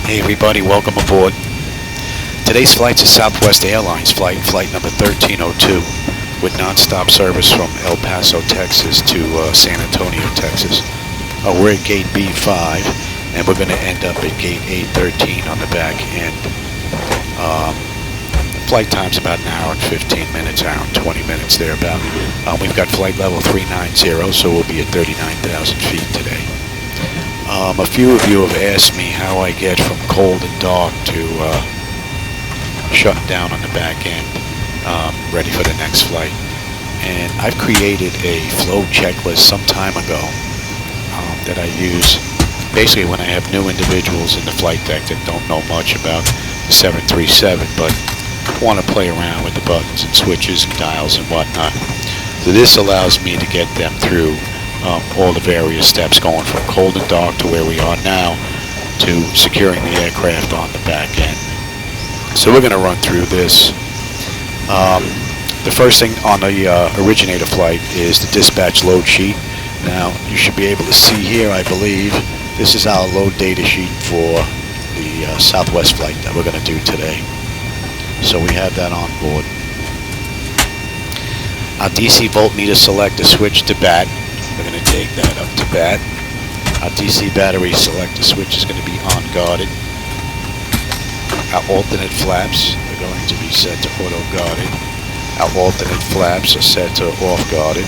Hey everybody, welcome aboard. Today's flight's a Southwest Airlines flight number 1302, with nonstop service from El Paso, Texas to San Antonio, Texas. We're at gate B5, and we're going to end up at gate A13 on the back end. Flight time's about an hour and 15 minutes, hour and 20 minutes thereabout. We've got flight level 390, so we'll be at 39,000 feet today. A few of you have asked me how I get from cold and dark to shutting down on the back end, ready for the next flight. And I've created a flow checklist some time ago that I use basically when I have new individuals in the flight deck that don't know much about the 737, but want to play around with the buttons and switches and dials and whatnot. So this allows me to get them through all the various steps, going from cold and dark to where we are now to securing the aircraft on the back end. So we're going to run through this. The first thing on the originator flight is the dispatch load sheet. Now you should be able to see here, I believe, this is our load data sheet for the Southwest flight that we're going to do today. So we have that on board. Our DC voltmeter selector switch to bat. We're going to take that up to bat. Our DC battery selector switch is going to be on guarded. Our alternate flaps are going to be set to auto guarded. Our alternate flaps are set to off guarded.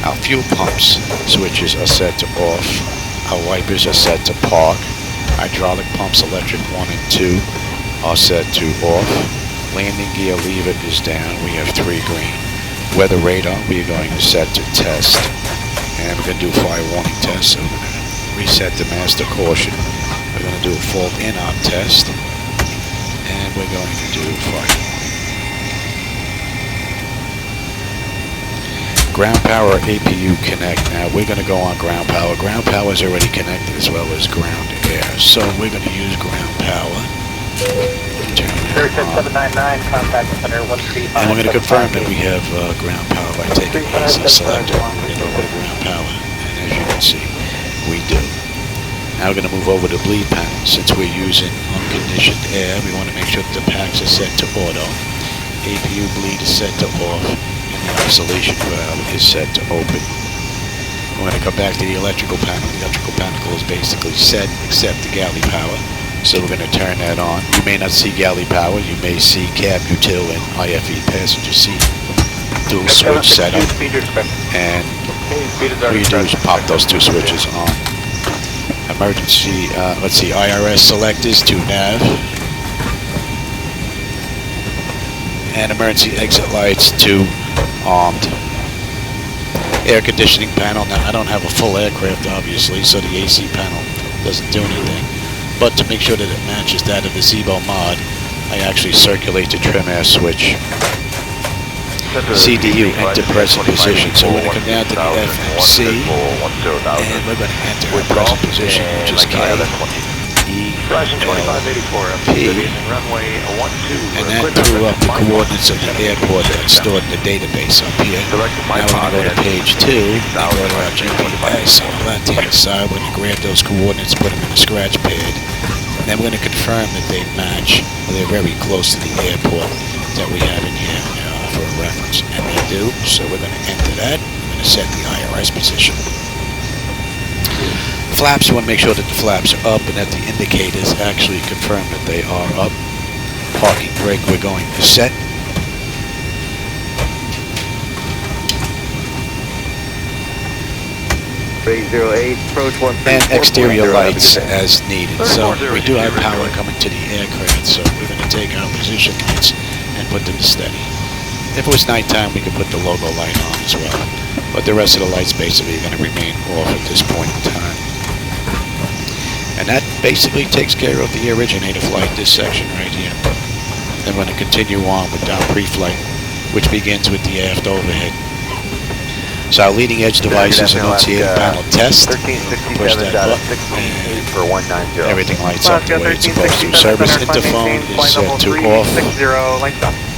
Our fuel pumps switches are set to off. Our wipers are set to park. Hydraulic pumps electric 1 and 2 are set to off. Landing gear lever is down. We have 3 green. Weather radar we are going to set to test. And we're going to do a fire warning test, so we're going to reset the master caution. We're going to do a fault in-op test, and we're going to do fire warning. Ground power APU connect. Now we're going to go on ground power. Ground power is already connected as well as ground air, so we're going to use ground power. Turn it on. And we're going to confirm that we have ground power by taking the AC selector and over to ground power. And as you can see, we do. Now we're going to move over to bleed panel. Since we're using unconditioned air, we want to make sure that the packs are set to auto. APU bleed is set to off, and the isolation valve is set to open. We're going to come back to the electrical panel. The electrical panel is basically set except the galley power. So we're going to turn that on. You may not see galley power. You may see cab util and IFE passenger seat dual switch setup. And what you do is pop those 2 switches on. Emergency, let's see, IRS selectors to nav. And emergency exit lights to armed. Air conditioning panel. Now I don't have a full aircraft obviously, so the AC panel doesn't do anything. But to make sure that it matches that of the Zebo mod, I actually circulate the trim air switch. CDU enter present position. So we're going to come down to the FMC, and we're going to enter our present position, which is KELP. And that threw up the coordinates of the airport that's stored in the database up here. Now we're going to go to page 2 and go to our GPS on the left-hand side. We're going to grab those coordinates, put them in the scratch pad, and then we're going to confirm that they match. They're very close to the airport that we have in here for a reference, and they do. So we're going to enter that. We're going to set the IRS position. Flaps, you want to make sure that the flaps are up and that the indicators actually confirm that they are up. Parking brake we're going to set. And exterior lights as needed. So we do have power coming to the aircraft, so we're going to take our position lights and put them to steady. If it was nighttime, we could put the logo light on as well. But the rest of the lights basically are going to remain off at this point in time. And that basically takes care of the originator flight, this section right here. Then we're going to continue on with our pre-flight, which begins with the aft overhead. So our leading edge devices enunciating panel test. Push that button and everything lights up the way it's supposed to. Service interphone is set to off.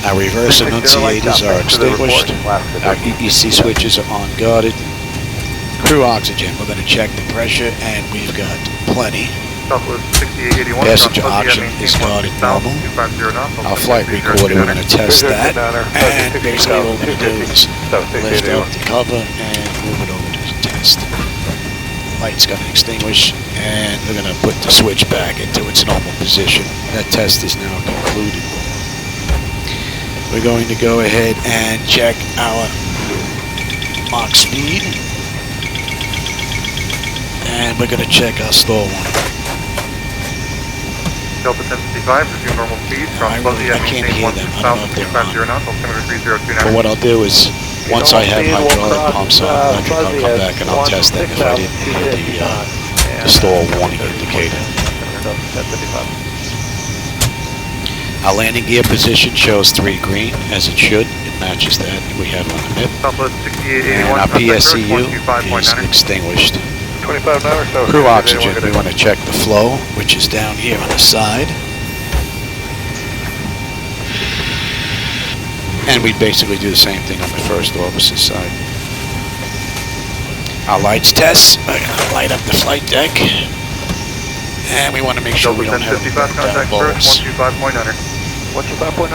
Our reverse enunciators are extinguished. Our EEC switches are on guarded. Crew oxygen, we're going to check the pressure, and we've got plenty. Passenger oxygen is guarded normal. Our flight recorder, we're going to test that. And basically what we're going to do is lift up the cover and move it over to the test. Light's going to extinguish, and we're going to put the switch back into its normal position. That test is now concluded. We're going to go ahead and check our Mach speed, and we're going to check our stall warning. Delta 1055, resume normal speed. I can't hear them. I don't know if they're on. But what I'll do is, once I have hydraulic pumps on, I'll come back and I'll test them if I didn't hear the stall warning indicator. Our landing gear position shows 3 green, as it should. It matches that we have on the MIP. And our PSCU is extinguished. Crew oxygen, we want to check the flow, which is down here on the side. And we basically do the same thing on the first officer's side. Our lights test, we're going to light up the flight deck. And we want to make sure we don't have any burnt out bulbs. 125.9,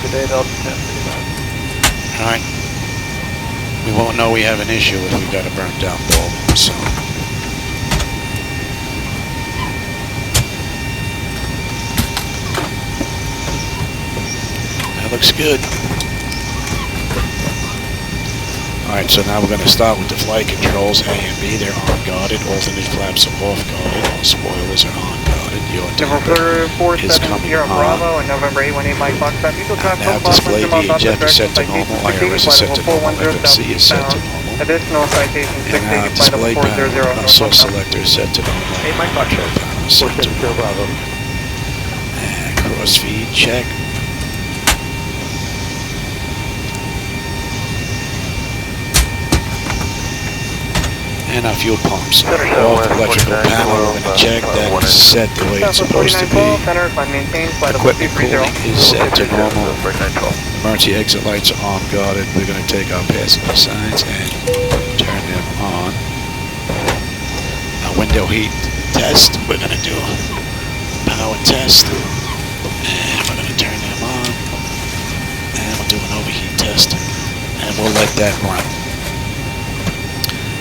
good day, Delta 1055. Alright. We won't know we have an issue if we've got a burnt out bulb, so. That looks good. Alright, so now we're going to start with the flight controls. A and B, they're on guarded. Alternate flaps are off guarded. All spoilers are on guarded. The altimeter is coming on. Bravo and November 818 Mike Foxtrot. Now display VHF is set to normal. IRS is set to normal. FMC is set to normal. Additional citation And our display panel, our source selector is set to normal. 8 Mike Foxtrot. Panel is set to normal. And cross feed check. And our fuel pumps are off. Electrical panel, we're going to check that is set the way it's supposed to be. Equipment cooling is set to normal. Emergency exit lights are on guarded. We're going to take our passenger signs and turn them on. Our window heat test, we're going to do a power test. And we're going to turn them on. And we'll do an overheat test. And we'll let that run.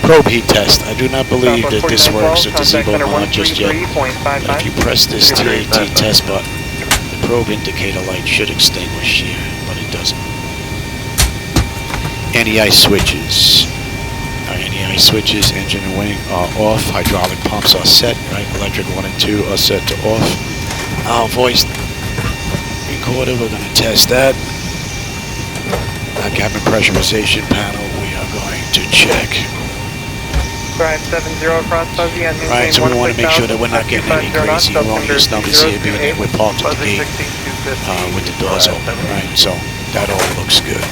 Probe heat test. I do not believe that this works with the Zebo mod just yet. But if you press this TAT test button, the probe indicator light should extinguish here, but it doesn't. Anti-ice switches. Our anti-ice switches, engine and wing are off. Hydraulic pumps are set, right? Electric 1 and 2 are set to off. Our voice recorder, we're going to test that. Our cabin pressurization panel, we are going to check. Right, 70 across fuzzy and right, so we want to make sure that we're not getting any crazy erroneous numbers here, being that we're parked at the gate with the doors open, right? So that all looks good.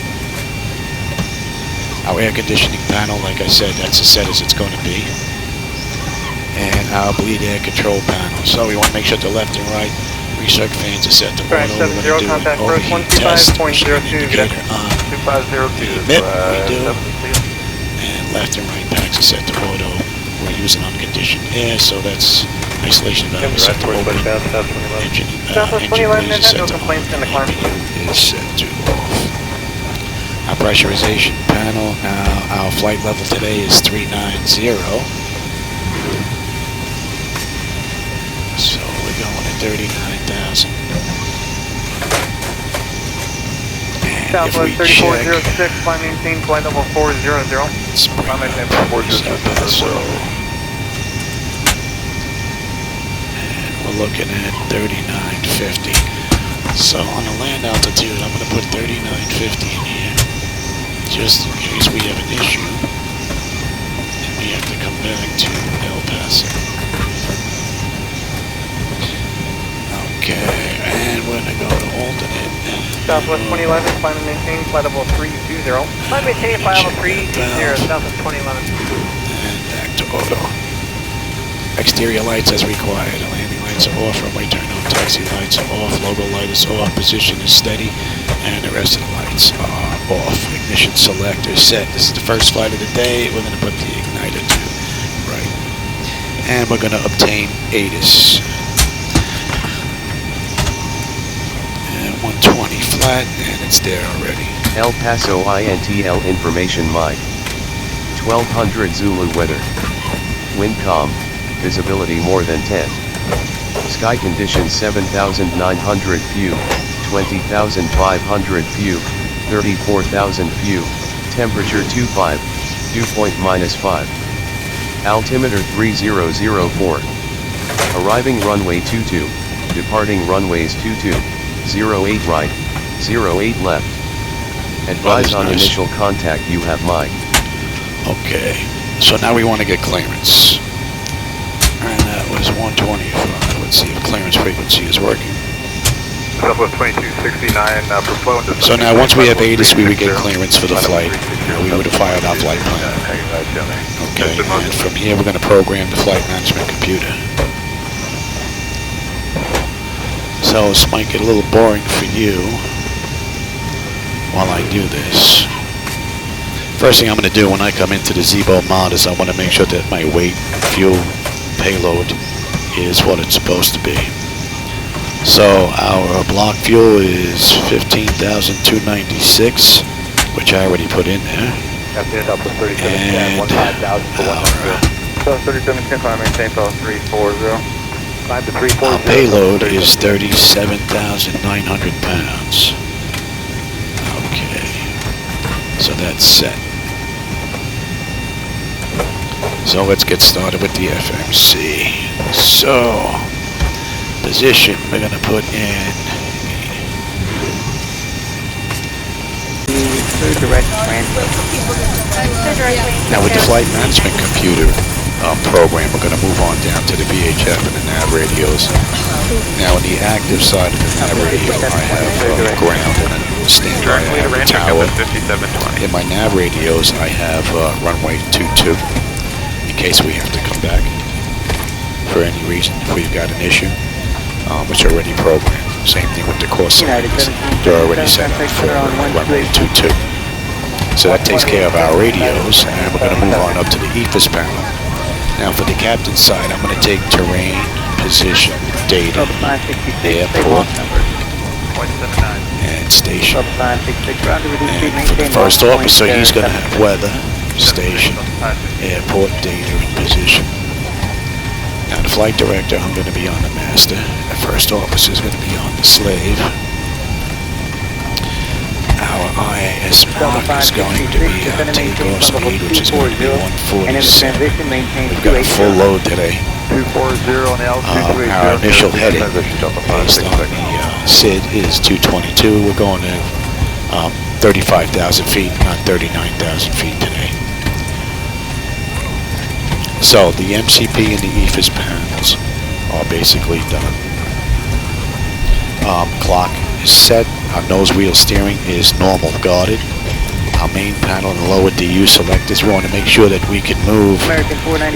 Our air conditioning panel, like I said, that's as set as it's going to be. And our bleed air control panel. So we want to make sure the left and right recirc fans are set to auto. We're going to do an overheat test. Indicator on the MIP, we do. And left and right packs are set to auto. We're using unconditioned air, so that's isolation valve is set to open. Engine bleed is set to on. APU is set to off. Our pressurization panel, now our flight level today is 390. So we're going at 39,000. Southwest 3406, flight maintain, flight level 400. Let's bring up Paso. And we're looking at 3950. So on the land altitude, I'm going to put 3950 in here, just in case we have an issue and we have to come back to El Paso. Okay, and we're going to go to alternate. Southwest 2011, flight maintain, flight level 320. Flight maintain, flight level 320, Southwest 2011. And back to auto. Exterior lights as required. The landing lights are off, runway turn on, taxi lights are off, logo light is off, position is steady, and the rest of the lights are off. Ignition selector set. This is the first flight of the day. We're going to put the igniter to right. and we're going to obtain ATIS. And 120 flat, and it's there already. El Paso INTL information Mike. 1200 Zulu weather. Wind calm, visibility more than 10. Sky conditions 7,900 few, 20,500 few, 34,000 few, temperature 25, dew point -5. Altimeter 3004. Arriving runway 22, departing runways 22, 08 right, 08 left. Advise on initial contact you have Mike. Okay, so now we want to get clearance. And that was 125. Let's see if clearance frequency is working. Southwest 2269 for flow. So now once we have ATIS, we would get clearance for the flight. We would have fired our flight plan. Okay, and from here we're going to program the flight management computer. So this might get a little boring for you while I do this. First thing I'm going to do when I come into the Zebo mod is I want to make sure that my weight, fuel, payload is what it's supposed to be. So our block fuel is 15,296, which I already put in there. And our payload is 37,900 pounds. Okay, so that's set. So let's get started with the FMC. So, position, we're going to put in... Now with the flight management computer program, we're going to move on down to the VHF and the nav radios. Now on the active side of the nav radio, I have ground and a standby, I have a tower. In my nav radios, I have runway 22. In case we have to come back for any reason, if we've got an issue, which are already programmed. Same thing with the course settings. They're already set up for runway 22. So that takes care of our radios, and we're going to move on up to the EFIS panel. Now for the captain's side, I'm going to take terrain, position, data, airport, and station. And for the first officer, he's going to have weather, station, airport, data, and position. Now the flight director, I'm going to be on the master. The first officer is going to be on the slave. Our IAS mark is going to be takeoff speed, which is going to be 147. We've got a full load today. Our initial heading based on the SID is 222. We're going to 35,000 feet, not 39,000 feet today. So the MCP and the EFIS panels are basically done. Clock is set. Our nose wheel steering is normal guarded. Our main panel and lower DU selectors, we want to make sure that we can move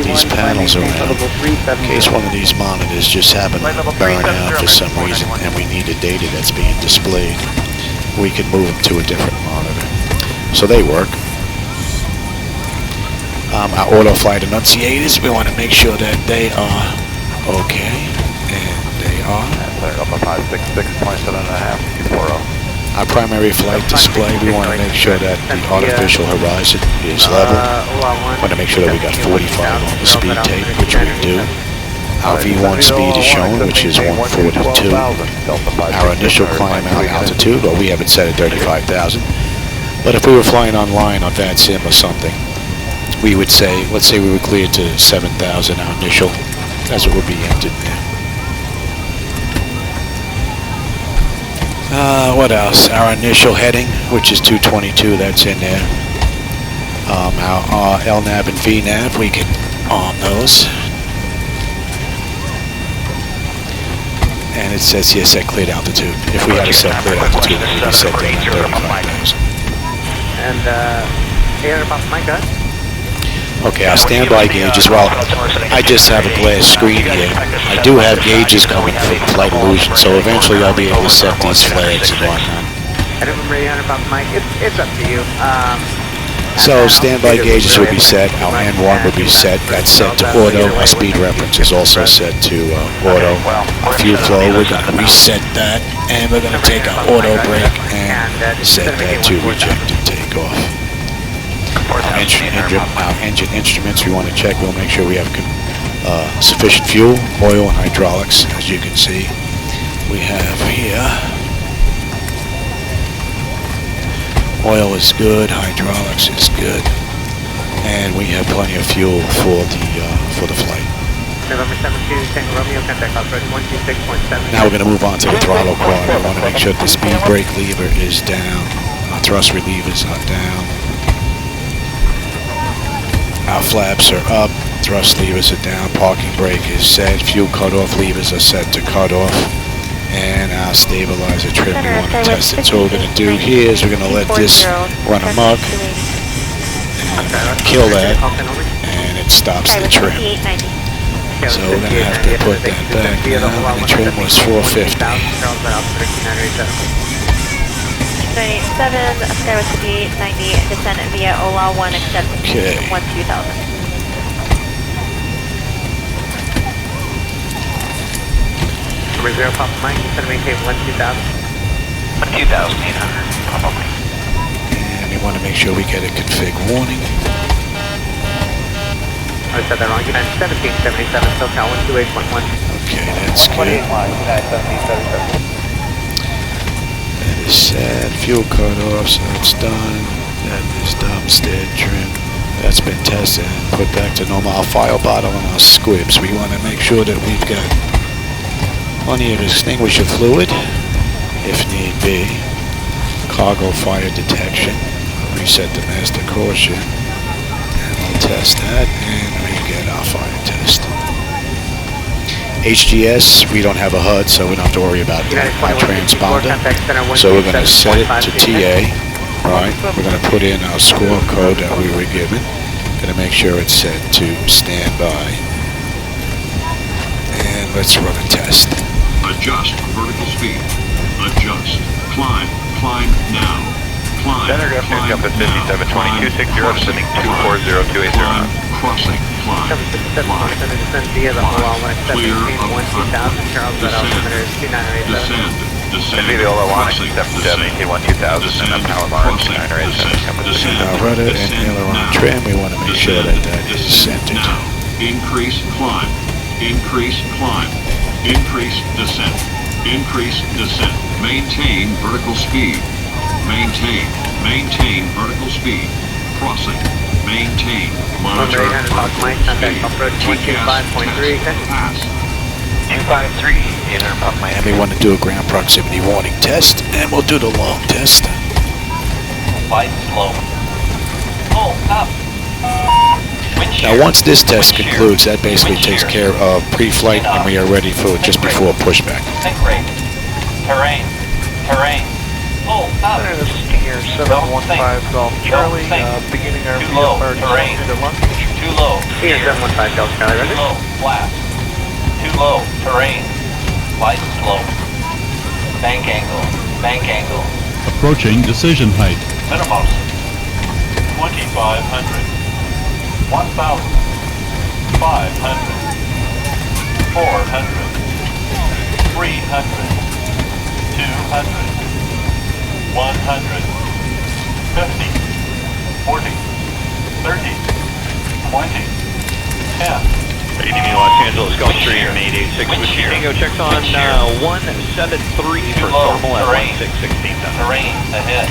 these panels around in case one of these monitors just happen to burn out for some reason and we need the data that's being displayed. We can move them to a different monitor. So they work. Our auto flight annunciators, we want to make sure that they are okay, and they are. Our primary flight display, we want to make sure that the artificial horizon is level. We want to make sure that we got 45 on the speed tape, which we do. Our V1 speed is shown, which is 142. Our initial climb out altitude, well, we have it set at 35,000. But if we were flying online on VATSIM or something, we would say, let's say we were cleared to 7,000, our initial, that's what would be entered there. What else? Our initial heading, which is 222, that's in there. Our LNAV and VNAV, we can arm those. And it says here set cleared altitude. If we had a set cleared altitude, it would be set down at 35,000. And air about Mike, Okay, our standby gauges, well, I just have a glass screen here. I do have gauges coming from Flight Illusion, so eventually I'll be able to set these flags and whatnot. I don't remember 800 pounds, Mike. It's up to you. So standby gauges will be set. Our N1 will be set. That's set to auto. Our speed reference is also set to auto. Our fuel flow, we're going to reset that, and we're going to take our auto brake and set that to reject and take off. Our engine instruments we want to check. We'll make sure we have sufficient fuel, oil, and hydraulics. As you can see, we have here. Oil is good, hydraulics is good, and we have plenty of fuel for the flight. November 72, Tango Romeo, contact approach 126.7. Now we're going to move on to the throttle bar. We want to make sure that the speed brake lever is down, our thrust relievers are down, our flaps are up, thrust levers are down, parking brake is set, fuel cutoff levers are set to cut off, and our stabilizer trim, we want to test it. So what we're going to do here is we're going to let this run amok and kill that, and it stops the trim. So we're going to have to put that back now, and the trim was 450. 97, Skywest 5890, descent via OLA 1, accepting 12,000. Number 0, Papa Mike, descent to maintain 12,000. 12,800, Papa Mike. And we want to make sure we get a config warning. I said that wrong. United 1777, SoCal 128.1. Okay, that's good. That is set. Fuel cutoff, so it's done. That is done. Stead trim. That's been tested and put back to normal. Our file bottle and our squibs. We want to make sure that we've got plenty of extinguisher fluid, if need be. Cargo fire detection. I'll reset the master caution. And we'll test that, and we get our fire test. HGS, we don't have a HUD, so we don't have to worry about that. Our transponder. So we're going to set it to TA. Right. We're going to put in our score code that we were given. Going to make sure it's set to standby. And let's run a test. Adjust vertical speed. Adjust. Climb. Climb now. Climb. Center Governor jump at 572260, descending 240280. Crossing. Climb. Climb. Via the OLA 1, accepting 12,000. Charles, that altimeter is 2987. Descend. Descend. And via the OLA 1, accepting 2000, and power bar 2987. Our rudder and aileron trim, we want to make sure that that is centered. Now. Increase climb. Increase climb. Increase descent. Increase descent. Maintain vertical speed. Maintain. Maintain vertical speed. Crossing. Maintain. Monitor vertical speed. Pass. 253, 800 Papa Mike. And we want to do a ground proximity warning test, and we'll do the long test. Light slow. Oh, up. Now once this test concludes, that basically takes care of pre-flight, and we are ready for just before pushback. Think rate. Terrain. Terrain. Oh, up. Center, this is Stinger 715 Golf Charlie, beginning our Too low. Terrain. Too low. Stinger 715 Golf Charlie, Too ready? low. Flat. Too low. Terrain. Light slow. Bank angle. Bank angle. Approaching decision height. Minimums. 2,500. 1,000. 500. 400. 300. 200. 100. 50. 40. 30. 20. 10. Good evening, Los Angeles, Gulfstream 886 with Tango checks on 173 for thermal at 1616. Terrain ahead.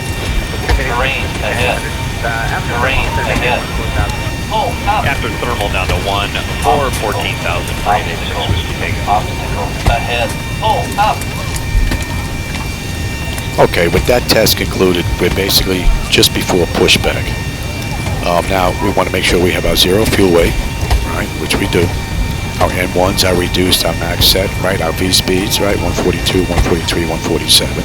Terrain ahead. Terrain ahead. Oh, up. After thermal down to 1 for 14,000 for 886 Whiskey Tango. Obstacle ahead. Oh, up. Okay, with that test concluded, we're basically just before pushback. Now we want to make sure we have our zero fuel weight, right, which we do. Our N1s are reduced, our max set, right, our V speeds, right, 142, 143, 147.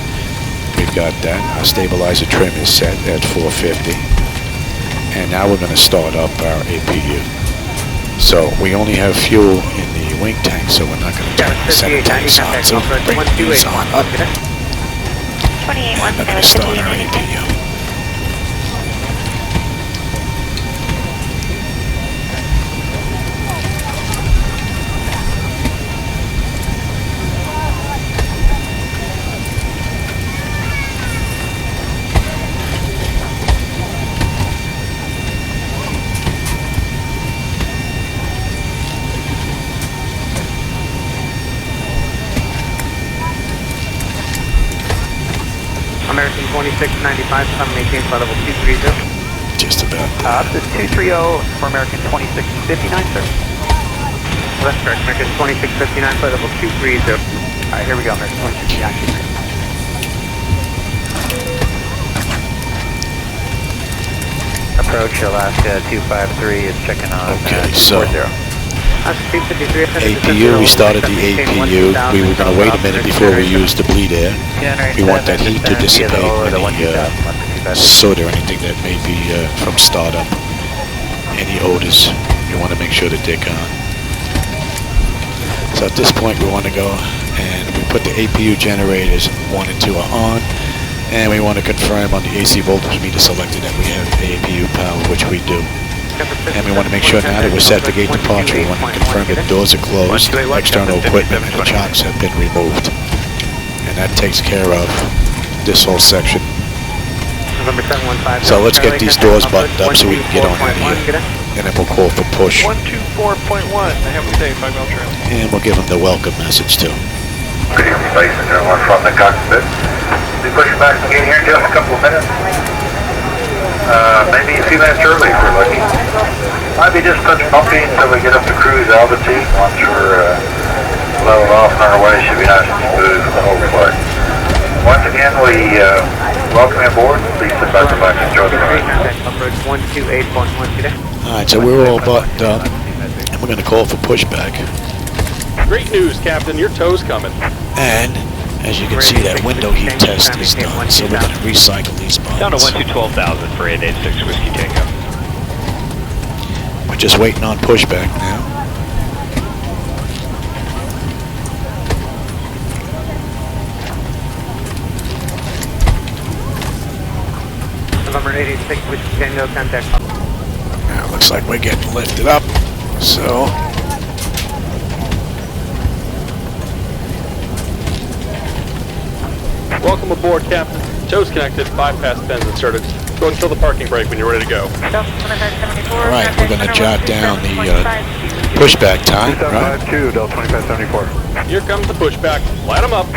We've got that. Our stabilizer trim is set at 450. And now we're going to start up our APU. So we only have fuel in the wing tank, so we're not going to turn the center tanks on. So bring these on up. And we're going to start our APU. 2695, climb and maintain flight level 230. Just about. This is 230 for American 2659, sir. That's correct, American 2659, flight level 230. Alright, here we go, American 2659. Approach Alaska 253 is checking on Okay, so 40. APU, we started the APU. We were going to wait a minute before we used the bleed air. We want that heat to dissipate, any soot or anything that may be from startup. Any odors, you want to make sure that they're gone. So at this point we want to go and we put the APU generators 1 and 2 are on. And we want to confirm on the AC voltage meter selected that we have APU power, which we do. And we want to make sure now that we're set for gate departure, we want to confirm that the doors are closed, external equipment and the chocks have been removed. And that takes care of this whole section. So let's get these doors buttoned up so we can get on out of here. And then we'll call for push. 124.1, I have a day, 5 mile trail. And we'll give them the welcome message too. Good evening, ladies and gentlemen, from the cockpit. We'll be pushing back the gate here in just a couple of minutes. Maybe a few minutes early if we're lucky. Might be just touch bumpy until we get up to cruise altitude. Once we're leveled off on our way, should be nice and smooth for the whole flight. Once again, we welcome you aboard. Please sit back and enjoy the ride. Alright, so we're all buttoned up, and we're going to call for pushback. Great news, Captain. Your tow's coming. And as you can see, that window heat test is done, so we're going to recycle these bonds. Down to 12,000 for 886 Whiskey Tango. We're just waiting on pushback now. November 86 Whiskey Tango, contact. Now it looks like we're getting lifted up, so... Welcome aboard, Captain. Tow's connected, bypass pins inserted. Go and kill the parking brake when you're ready to go. Alright, we're going to jot down the pushback time, right? 2752, Delta 2574. Here comes the pushback. Light them up.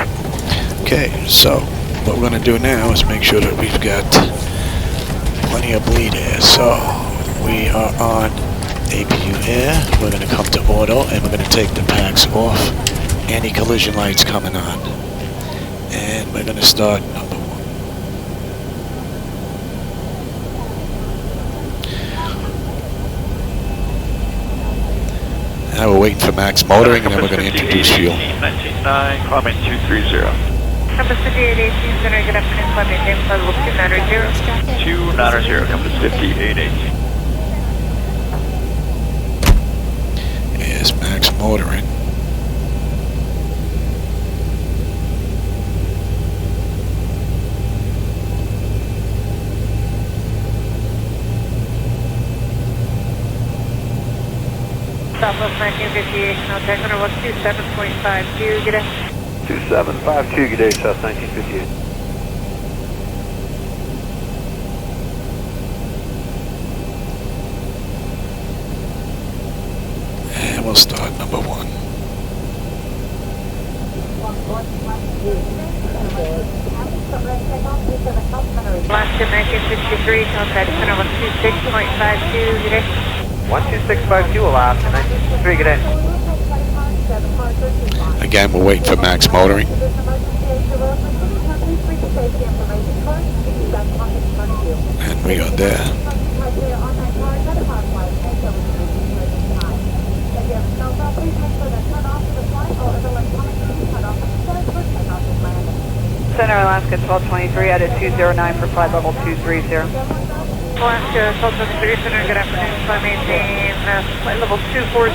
Okay, so what we're going to do now is make sure that we've got plenty of bleed air. So we are on APU air. We're going to come to auto and we're going to take the packs off. Anti-collision lights coming on. And we're going to start number 1. Now we're waiting for max motoring, and then we're going to introduce fuel. 19.9, climbing 230. Compass 5818, center, good afternoon, climbing James level 290. 290, compass 5818. Yes, max motoring. Southwest 1958, no technical, 27.52, good day. 2752, good day, South 1958. And we'll start number 1. Alaska 1963, contact center 126.52, good day. 12652 Alaska 1963, good day. Again, we're waiting for max motoring. And we are there. Center Alaska 1223, added 209 for flight level 230. Alaska 1223, center, good afternoon, flight maintain flight level 240.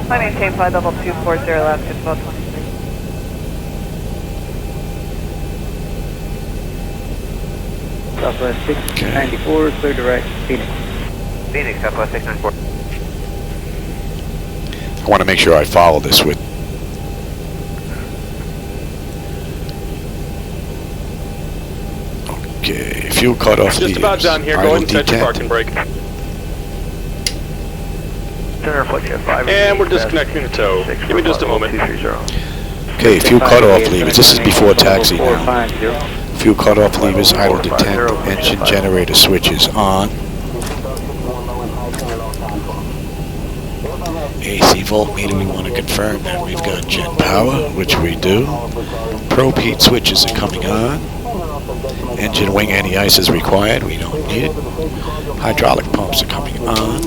Flight maintain flight level 240, Alaska 1223. Southwest 694, clear direct, Phoenix. Phoenix, Southwest 694. I want to make sure I follow this with. Okay, fuel cut off. Just about done here. Go ahead and set your parking brake. Center reflection 5. And we're disconnecting the tow. Give me just a moment. Okay, fuel cut off levers. This is before taxi now. Fuel cutoff levers idle to 10. Engine generator switches on. AC voltmeter, we want to confirm that we've got gen power, which we do. Probe heat switches are coming on. Engine wing anti-ice is required, we don't need it. Hydraulic pumps are coming on.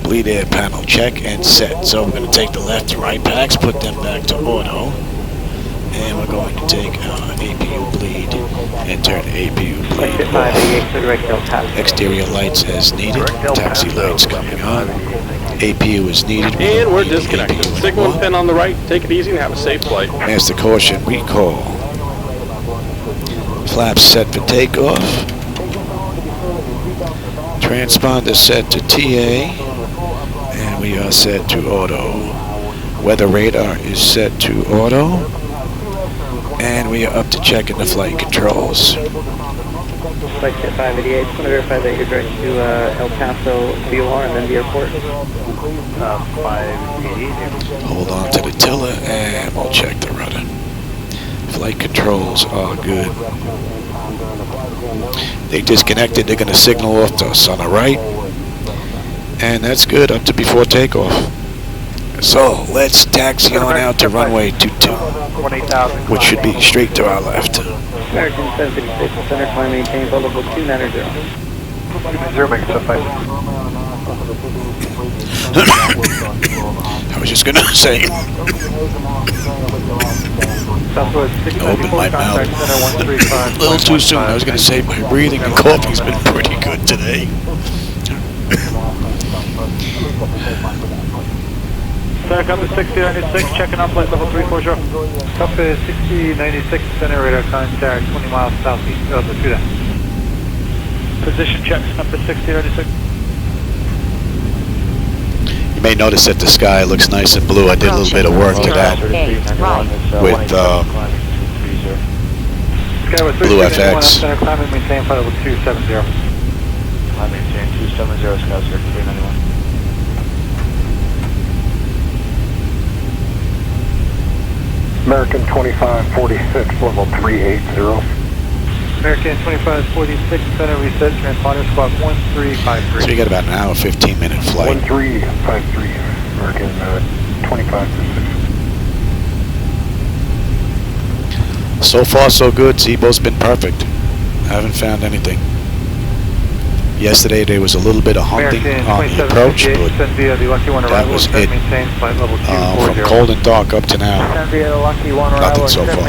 Bleed air panel check and set. So we're going to take the left to right packs, put them back to auto. And we're going to take APU bleed and turn APU bleed off. Exterior lights as needed. Taxi lights coming on. APU is needed. And we're disconnected. Signal pin on the right. Take it easy and have a safe flight. Master caution, recall. Flaps set for takeoff. Transponder set to TA. And we are set to auto. Weather radar is set to auto. And we are up to checking the flight controls. Flight 588, just want to verify that you're direct to El Paso, VOR, and then the airport. 588. Hold on to the tiller and we'll check the rudder. Flight controls are good. They disconnected, they're going to signal off to us on the right. And that's good up to before takeoff. So let's taxi on out to runway 22, which should be straight to our left. American 756, center climb maintain, level 290. 0, make it so 5. I was just going to say, open my mouth a little too soon. I was going to say my breathing and coughing's been pretty good today. Copy 6096, checking on flight level 340. Copy 6096, center radar contact 20 miles southeast of Bermuda. Position checks, number 6096. You may notice that the sky looks nice and blue. I did a little bit of work to that with Blue FX. Center climbing, maintain flight level 270. I maintain 270, Scout 391. American 2546, level 380. American 2546, center reset, transponder squawk 1353. So you got about an hour, 15-minute flight. 1353, American 2546. So far, so good. Zibo's been perfect. I haven't found anything. Yesterday there was a little bit of hunting on the approach, but that was it. From cold and dark up to now, nothing so far.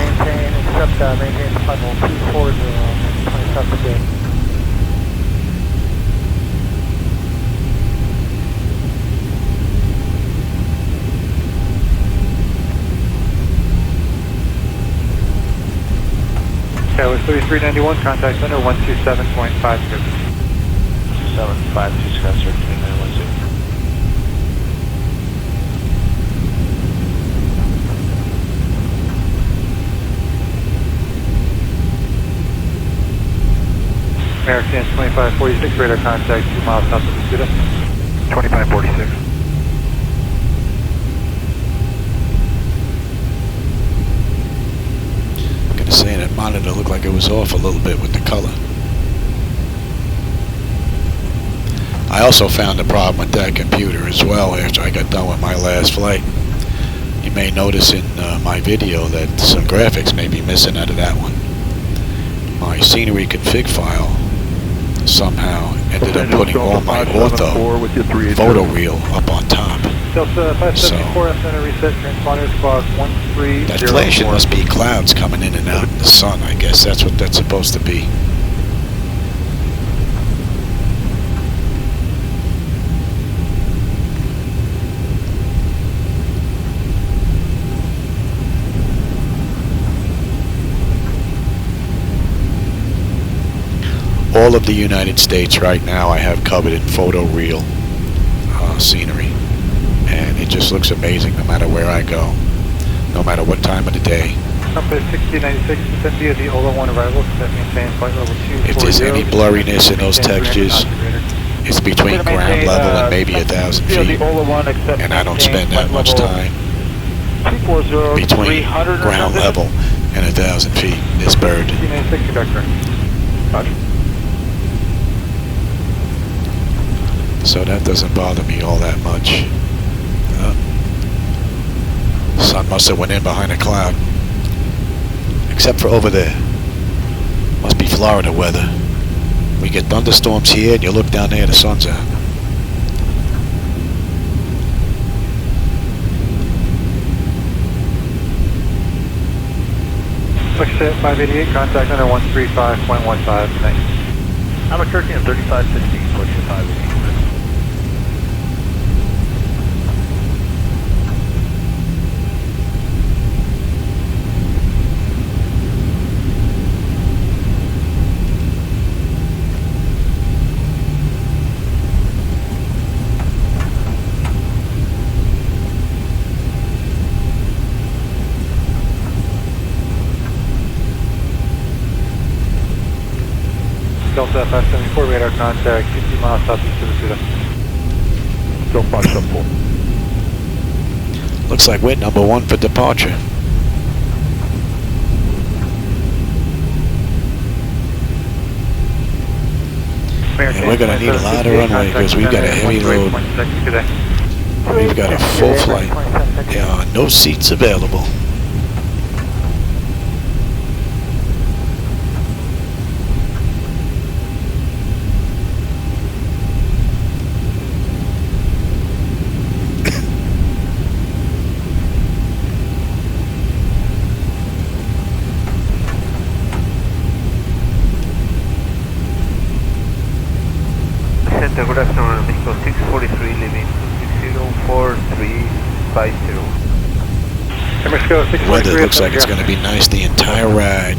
That was 3391, contact center 127.52. 752 Scout 3910. American 2546, radar contact 2 miles south of Bermuda. 2546. I'm going to say that monitor looked like it was off a little bit with the color. I also found a problem with that computer as well after I got done with my last flight. You may notice in my video that some graphics may be missing out of that one. My scenery config file somehow ended up putting all my ortho photo reel up on top. So that flashing must be clouds coming in and out in the sun. I guess that's what that's supposed to be. All of the United States right now I have covered in photo reel scenery, and it just looks amazing no matter where I go, no matter what time of the day. If there's any blurriness in those textures, it's between ground level and maybe 1,000 feet, and I don't spend that much time between ground level and 1,000 feet, this bird. 1586, conductor. Roger. So that doesn't bother me all that much. Sun must have went in behind a cloud. Except for over there. Must be Florida weather. We get thunderstorms here, and you look down there, the sun's out. KSAT 588, contact under 135.15, thanks. I'm a Turkey on 3560, pushing 588. Delta 574, radar contact, 50 miles southeast of the Suda. Delta 574. Looks like we're number 1 for departure. And we're going to need a lot of runway because we've got a heavy load. We've got a full flight. There are no seats available. Good afternoon, Mexico 643, leaving 604350. Mexico 643. Weather looks like it's going to be nice the entire ride.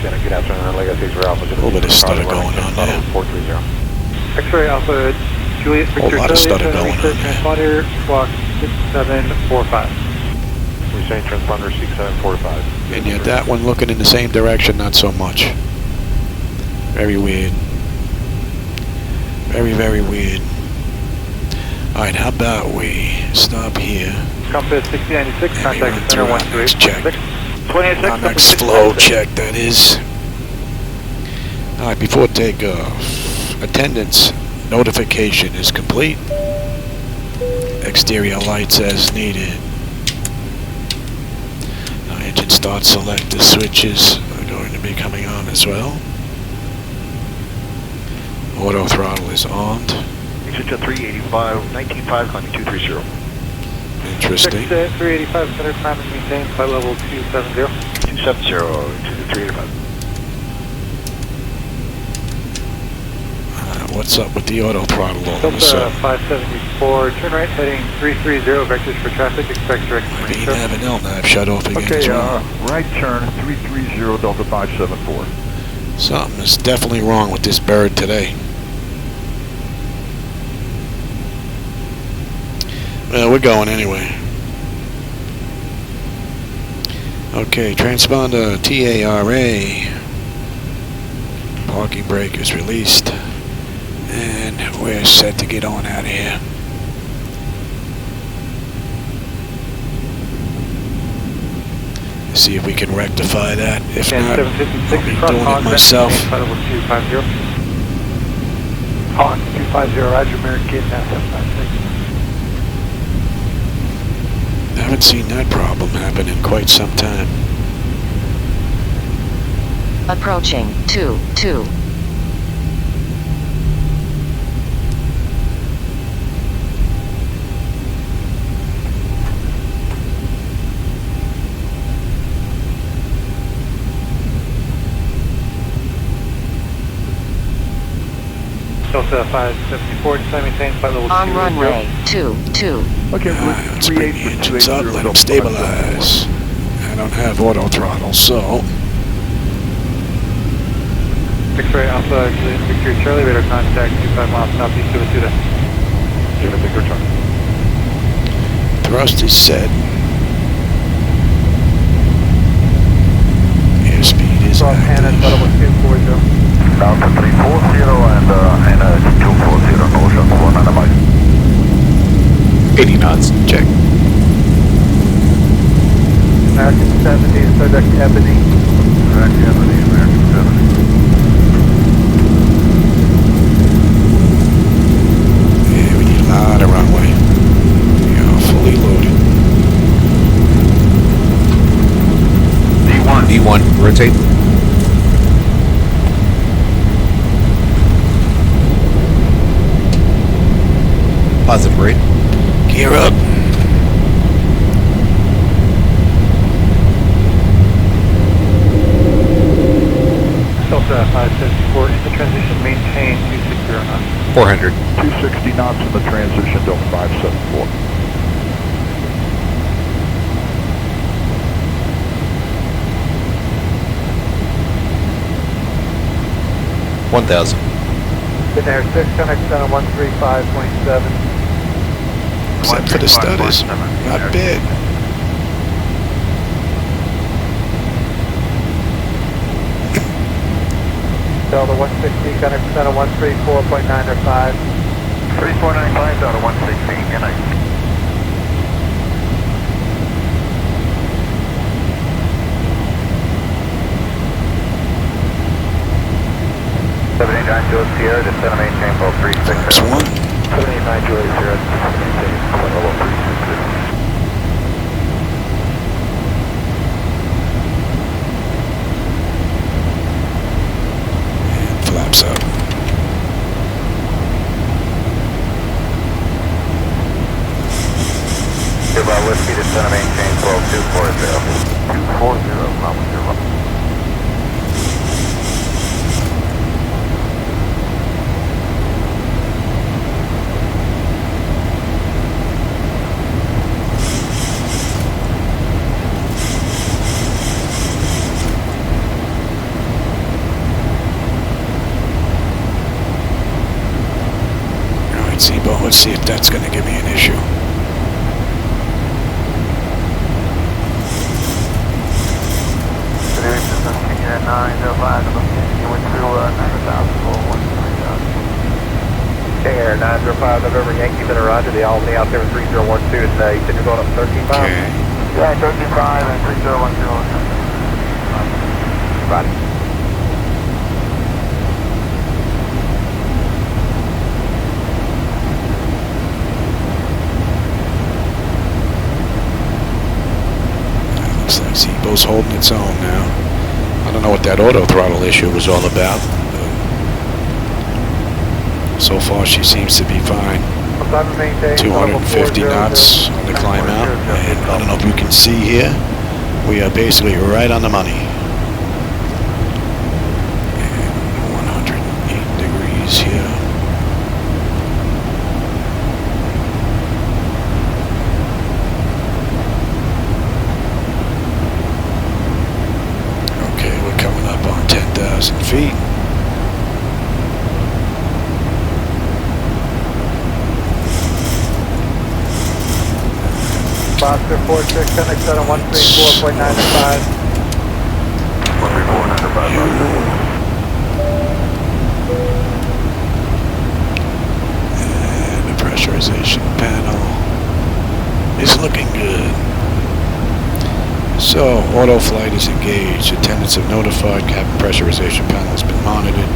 Good afternoon, Legacy Alpha. A little bit of stutter going on there. 430. X-ray Alpha. Juliet A whole lot of stutter going on there. Transponder, squawk 6745. We're saying transponder 6745. And yet that one looking in the same direction, not so much. Very weird. Very, very weird. Alright, how about we stop here. Compass 6096, and contact run center through our next check. 26. Our next flow check, that is. Alright, before takeoff, attendance notification is complete. Exterior lights as needed. Engine start selector switches are going to be coming on as well. Auto throttle is on. Exit to 385, 19.5, climbing 230. Interesting. 385, center climb and maintain, flight level 270. 270 to 385. What's up with the auto throttle all of a Delta sudden? 574, turn right heading 330, vectors for traffic, expect direct Maybe you have an LNAV shut off again as well. right turn 330, Delta 574. Something is definitely wrong with this bird today. Well, we're going anyway. Okay, transponder TARA. Parking brake is released. And we're set to get on out of here. See if we can rectify that. If not, I'll be doing it myself. Hawk 250, Roger, American, 756. I haven't seen that problem happen in quite some time. Approaching 2-2. Delta 574, descend maintain, flight level 2. On runway 22. Okay, Let's bring the engines up, let them stabilize. I don't have auto throttle, so... X-ray Alpha, Juliet Victor Charlie, radar contact 25 miles southeast of Atuda. Give a big return. Thrust is set. Airspeed is Cross Hannah, level 240. Delta 340 and Hannah is 240, motion 49 miles. 80 knots, check. American 70, subject Ebony. American 70. Yeah, we need a lot of runway. We are fully loaded. D1, rotate. Positive rate. Gear up. Delta 574, in the transition, maintain 260 knots. 400. 260 knots in the transition, Delta 574. $1,000. Been there, 6 connect center 135.7. Except for the stutters. Not bad. Delta 160, connect center 134.905. 3495, Delta 160, good night. Juliet Sierra, descend and maintain level 360. That's one. 789 Juliet Sierra, descend and maintain level 360. And flaps up. Goodbye Whiskey, descend and maintain level 240. 240, level 0. Let's see if that's going to give me an issue. King Air 905 November Yankee, been a roger. The Albany out there with 3012 today. Said you're going up 13 miles. Okay. Yeah, 35 and 3012. Right. Looks like Zebo's holding its own now. I don't know what that auto throttle issue was all about. So far she seems to be fine. 250 knots on the climb out. And I don't know if you can see here. We are basically right on the money. And 108 degrees here. Okay, we're coming up on 10,000 feet. Foster 46, connect center 134.95. 134.95. And the pressurization panel is looking good. So, auto flight is engaged. Attendants have notified. Cabin pressurization panel has been monitored.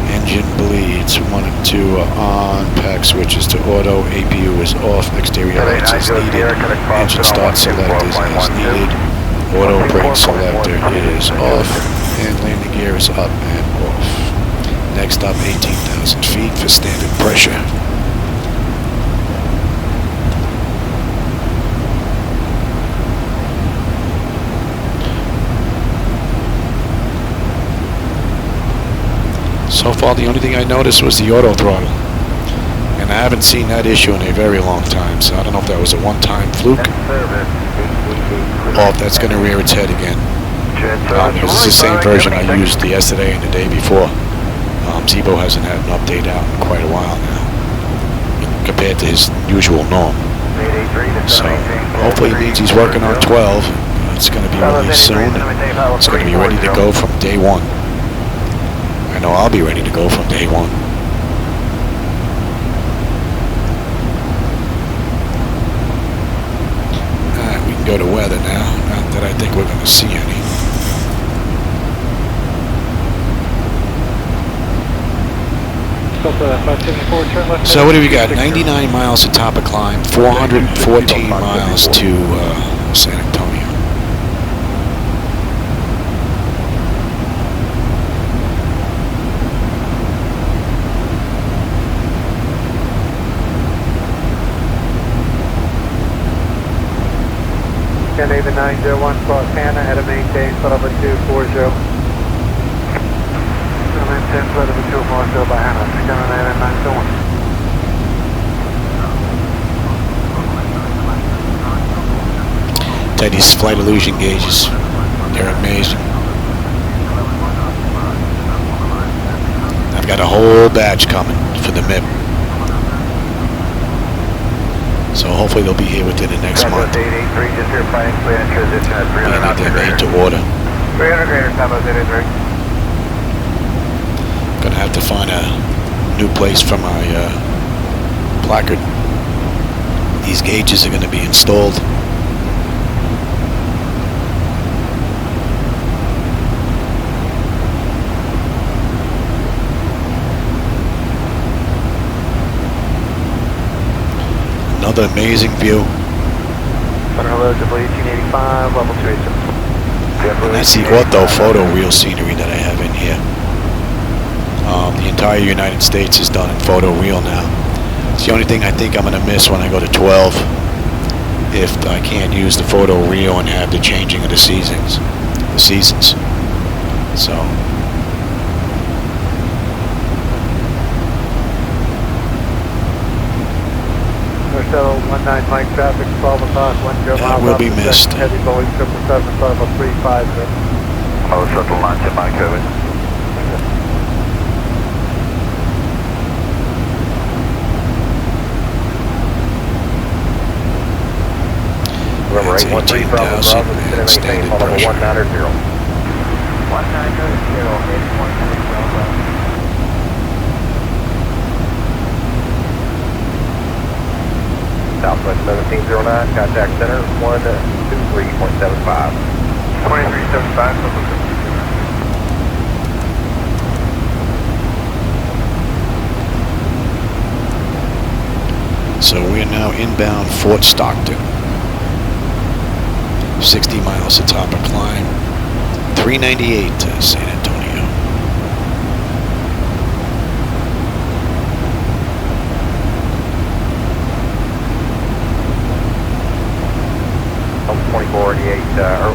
Engine bleeds. 1 and 2 are on. Pack switches to auto. APU is off. Exterior lights as needed. Engine start selectors as needed. Auto brake selector is off. And landing gear is up and off. Next up, 18,000 feet for standard pressure. So far, the only thing I noticed was the auto throttle. And I haven't seen that issue in a very long time, so I don't know if that was a one-time fluke or if that's going to rear its head again. This is the same version I used yesterday and the day before. Zebo hasn't had an update out in quite a while now, compared to his usual norm. So hopefully it means he's working on 12. It's going to be released soon. It's going to be ready to go from day one. I know I'll be ready to go from day one. Alright, we can go to weather now. Not that I think we're going to see any. So what do we got? 99 miles to top of climb, 414 miles to San Antonio. David 901 cross Hannah at a maintain, flight over 240. Maintain flight over 240 by Hannah, 991. Tell these flight illusion gauges, they're amazing. I've got a whole batch coming for the MIP. So hopefully they'll be here within the next month. And they're made to order. 300 greater, Southwest 883. Gonna have to find a new place for my placard. These gauges are gonna be installed. Another amazing view. level 287. And that's the ortho photo reel scenery that I have in here. The entire United States is done in photo reel now. It's the only thing I think I'm going to miss when I go to 12, if I can't use the photo reel and have the changing of the seasons. So. Shuttle 19 Mike traffic, 12 o'clock, 10 miles. That will be missed. Heavy Boeing 777, flight level 350. Oh, Shuttle 19 Mike over. Remember, 813 Bravo Bravo, maintain, flight level 190. 190, 81 Bravo. Southwest 1709, contact center 123.75. 2375. So we are now inbound Fort Stockton. 60 miles to top of climb. 398 to San Antonio. 2488,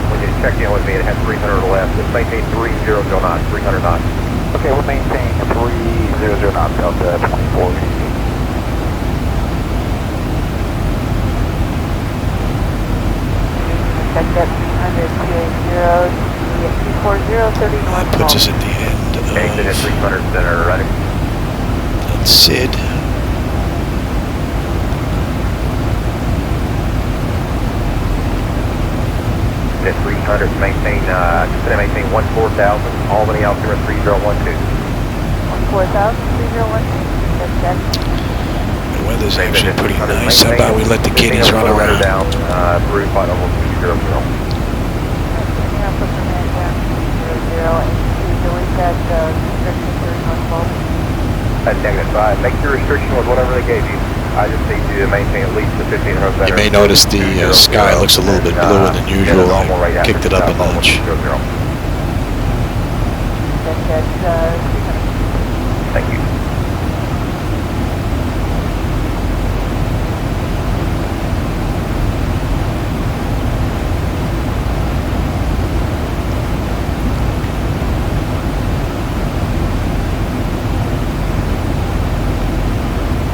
when you checked in with me, it had 300 left. Just maintain 300 knots, 300 knots. Okay, we'll maintain 300 knots, Delta 2488. Check that 300, 280, 240, 30 north. That puts us at the end of... Exit at 300 center, ready. That's Sid. At 300, maintain 14000, Albany altimeter 3012. 14000, 3012. That's The weather's actually pretty nice. How about we let the kiddies run around? Down, through flight level 200. -5. Make your restriction with whatever they gave you. I just need you to maintain at least the 1500 center. You may notice the sky looks a little bit bluer than usual. I kicked it up a notch. Thank you.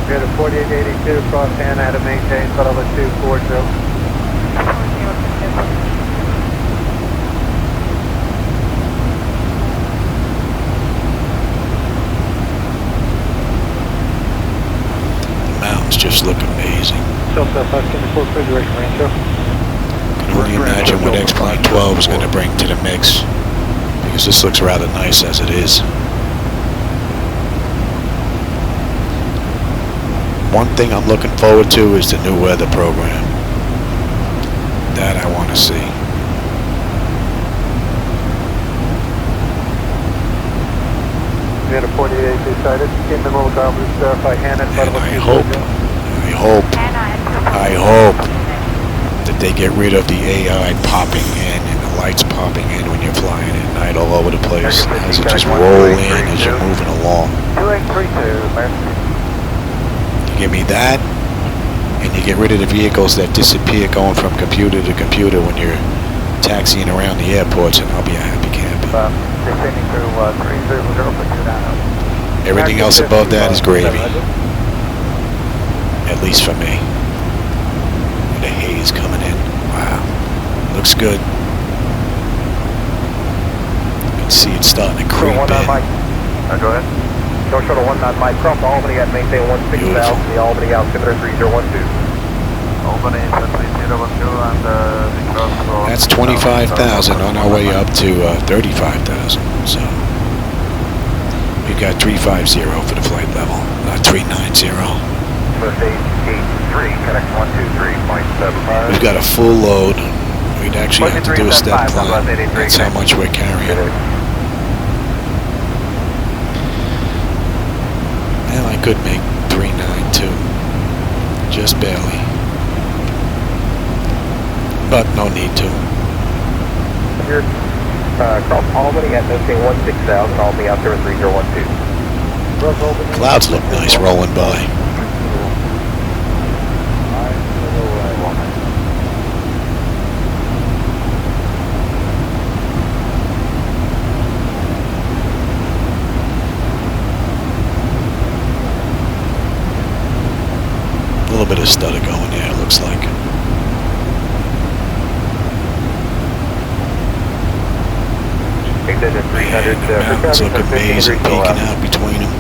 We had a 4882 cross Hannah at a maintain, flight level 240. The mountains just look amazing. Southwest 24 refrigeration range. Gonna only imagine what X-Plane 12 is going to bring to the mix, because this looks rather nice as it is. One thing I'm looking forward to is the new weather program. That I want to see. We had a 48 decided. Came in little garbage, verify hand and I hope that they get rid of the AI popping in and the lights popping in when you're flying at night all over the place. As it just roll in as you're moving along. 2832, You give me that, and you get rid of the vehicles that disappear going from computer to computer when you're taxiing around the airports, and I'll be a happy camper. descending through 300 for 29. Everything else above that is gravy. At least for me. The haze coming in. Wow. Looks good. You can see it starting to creep in. Go ahead. Go short of 1 knot, Mike. Cross Albany at maintain 16,000. The Albany altimeter 3012. Albany 3012 and the cross. That's 25,000 on our way up to 35,000. So we've got 350 for the flight level, not 390. First 883, connect 123.75. We've got a full load. We'd actually have to do a step climb. That's how much we're carrying. And I could make 392, just barely. But no need to. Here, cross Albany at maintain 16,000. I'll be out there at 3012. Clouds look nice rolling by. A little bit of stutter going there, it looks like. Man, the mountains look amazing peeking out between them.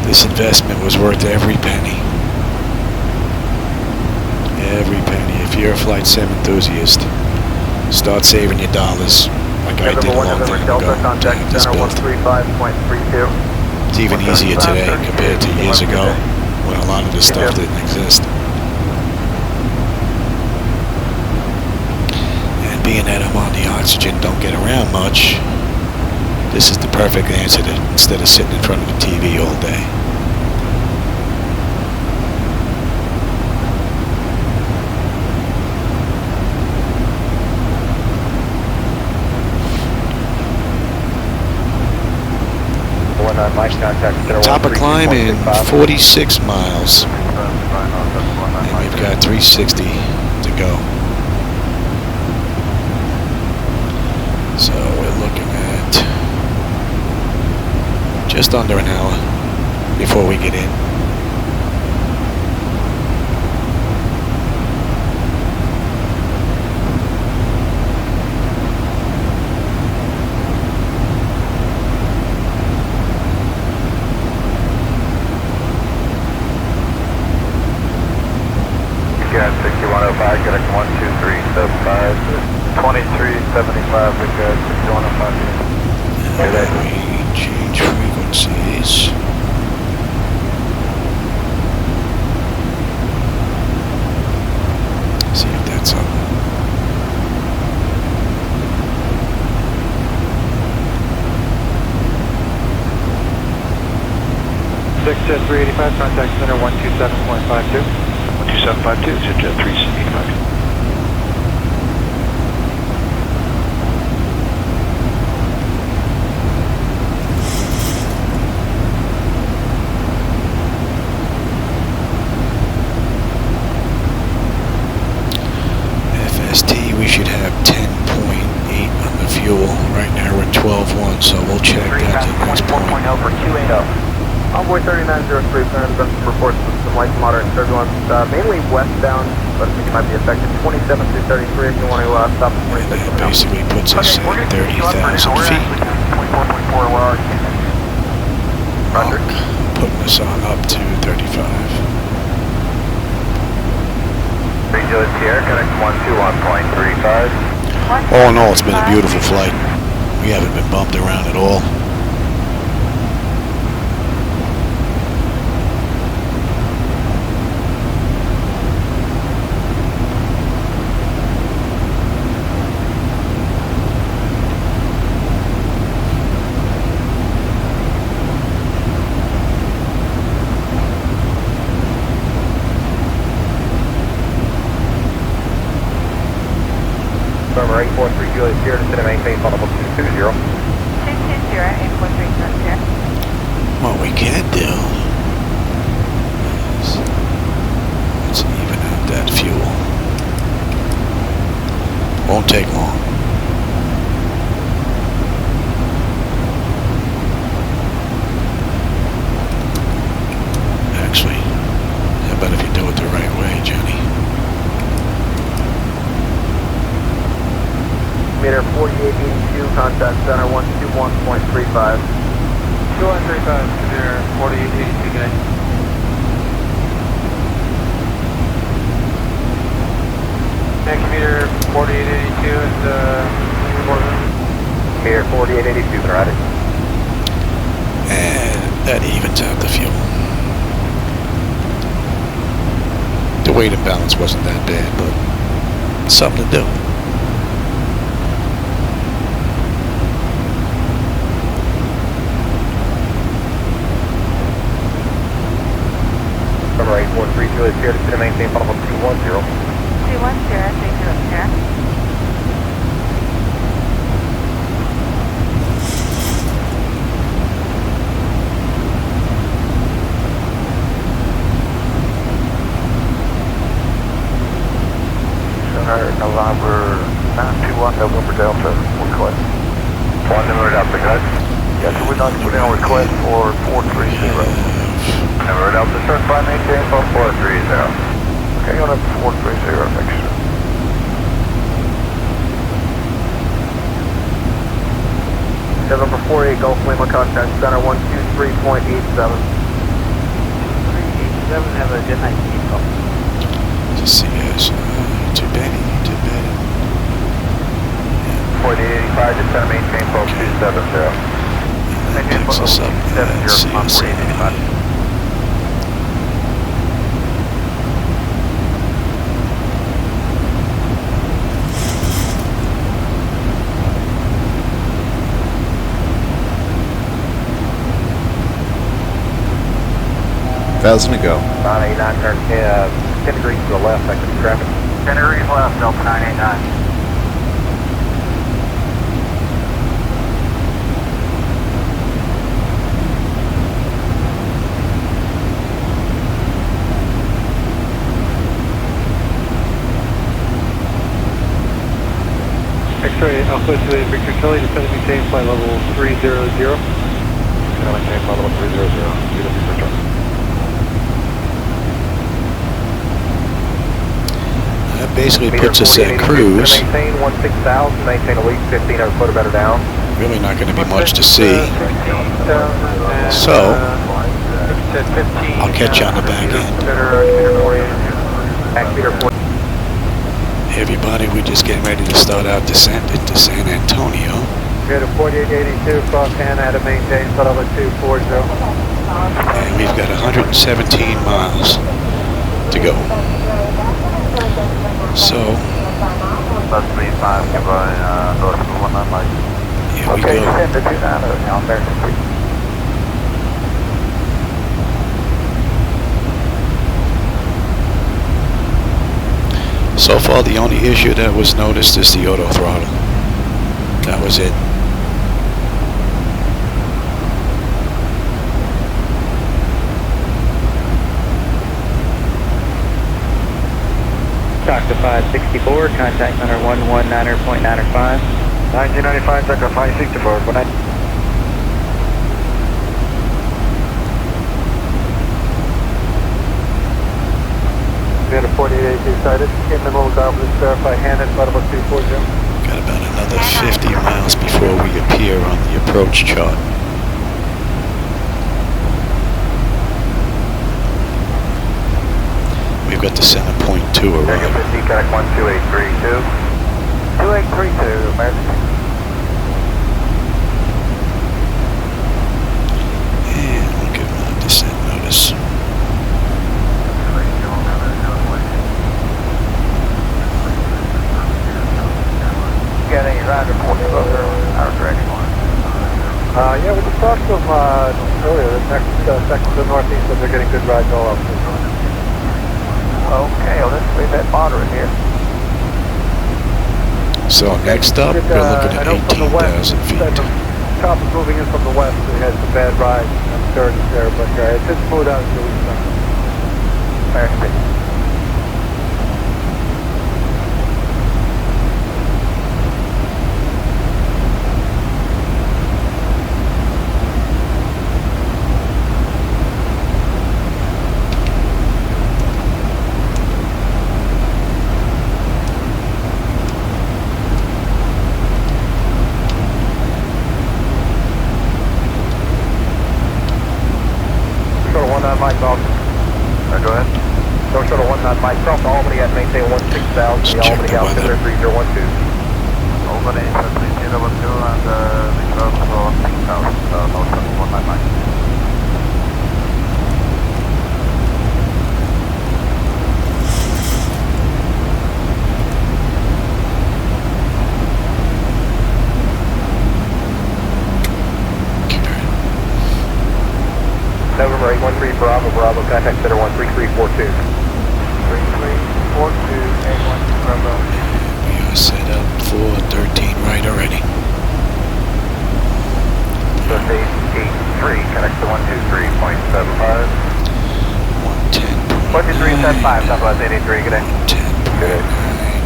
This investment was worth every penny. Every penny. If you're a flight sim enthusiast, start saving your dollars like I did a long time ago to have this built. It's even easier today compared to years ago when a lot of this stuff didn't exist. And being that I'm on the oxygen, don't get around much, this is the perfect answer to, instead of sitting in front of the TV all day. Top of climb in 46 miles. And we've got 360 to go. So we're looking at just under an hour before we get in. Got 6105, connect 12375, 2375, we got 6105. We change frequencies. See if that's up. Jet 385, contact center 127.52. 12752, Jet 385. FST, we should have 10.8 on the fuel. Right now we're at 12.1, so we'll check that to the next point. 4.0 for 280. Envoy 3903, Clarence, been some reports of some light to moderate turbulence, mainly westbound, but I think it might be affected. 27 through 33 if you want to stop at 26. That basically puts us at 30,000 feet. 24.4, where are you? Mark, putting us on up to 35. 3 Juliet Sierra, connect 121.35. All in all, it's been a beautiful flight. We haven't been bumped around at all. Number 843 Juliet Sierra, descend and maintain flight level 220. 220, 843 Juliet Sierra. What we can do is let's even out that fuel. Won't take long. Actually, how about if you do it the right way, Jenny? Meter 4882, contact center 121.35. 2135, meter 4882, good night. Meter 4882 is Meter 4882, been routed. And that evens out the fuel. The weight imbalance wasn't that bad, but it's something to do. Number 843 Juliet Sierra, descend and maintain flight level 210. 210, 3 Juliet Sierra. November 921 November Delta request. 1 November Delta, good. Yes, sir, we'd like to put in a request for 430. November Delta, certified maintain for 430. Okay, on up to 430 next year. November 48 Gulf Lima, contact center 123.87. 387, have a good night, people. Just see us. Too bad. 4885, descend and maintain flight 270. That picks us up at CSA. Thousand to go. 989, turn 10 degrees to the left, exit traffic. 10 degrees left, Delta 989. X-ray Alpha to Victor Kelly, descend and maintain flight level 300. Descend and maintain flight level 300, GW return. That basically puts us at cruise. Maintain 16,000, maintain at least 15 or a foot or better down. Really not going to be much to see. So, I'll catch you on the back end. Hey everybody, we're just getting ready to start our descent into San Antonio. Go to 4882, cross Hannah to maintain flight level 240. And we've got 117 miles to go. So, Bus 35, give north of 19 light. here we Okay, go. descend to 290 on American Street. So far, the only issue that was noticed is the auto throttle. That was it. Doctor 564, contact center 119.95. 1995, Doctor 564, good night. We had a 4882 sighted. In the middle of this verify Hannah, flight level 240. Got about another 50 miles before we appear on the approach chart. we've got the 7.2 arrival. 50, connect 12832. 2832, American. And we'll give them a descent notice. Got any rider reports over our direction line? Yeah, we just talked to them earlier. The next section to the northeast said they're getting good rides all up. Okay, well, let's leave that moderate here. So next up, we're looking at 18,000 feet. The top is moving in from the west, so we had some bad rides. I'm sure it's there, but it did smooth out until we started. American. Mike off. Go ahead. Don't show the 19 myself to Albany at maintain 16,000. The Albany altimeter 3012. Albany 3012 and the close for 6,000. No 199. November 813 Bravo, Bravo, contact center 13342. 3342, 812 Bravo. We are set up for 13 right already. 83, connect to 123.75. 110. 123.75, Southwest 83, good day. 110.9.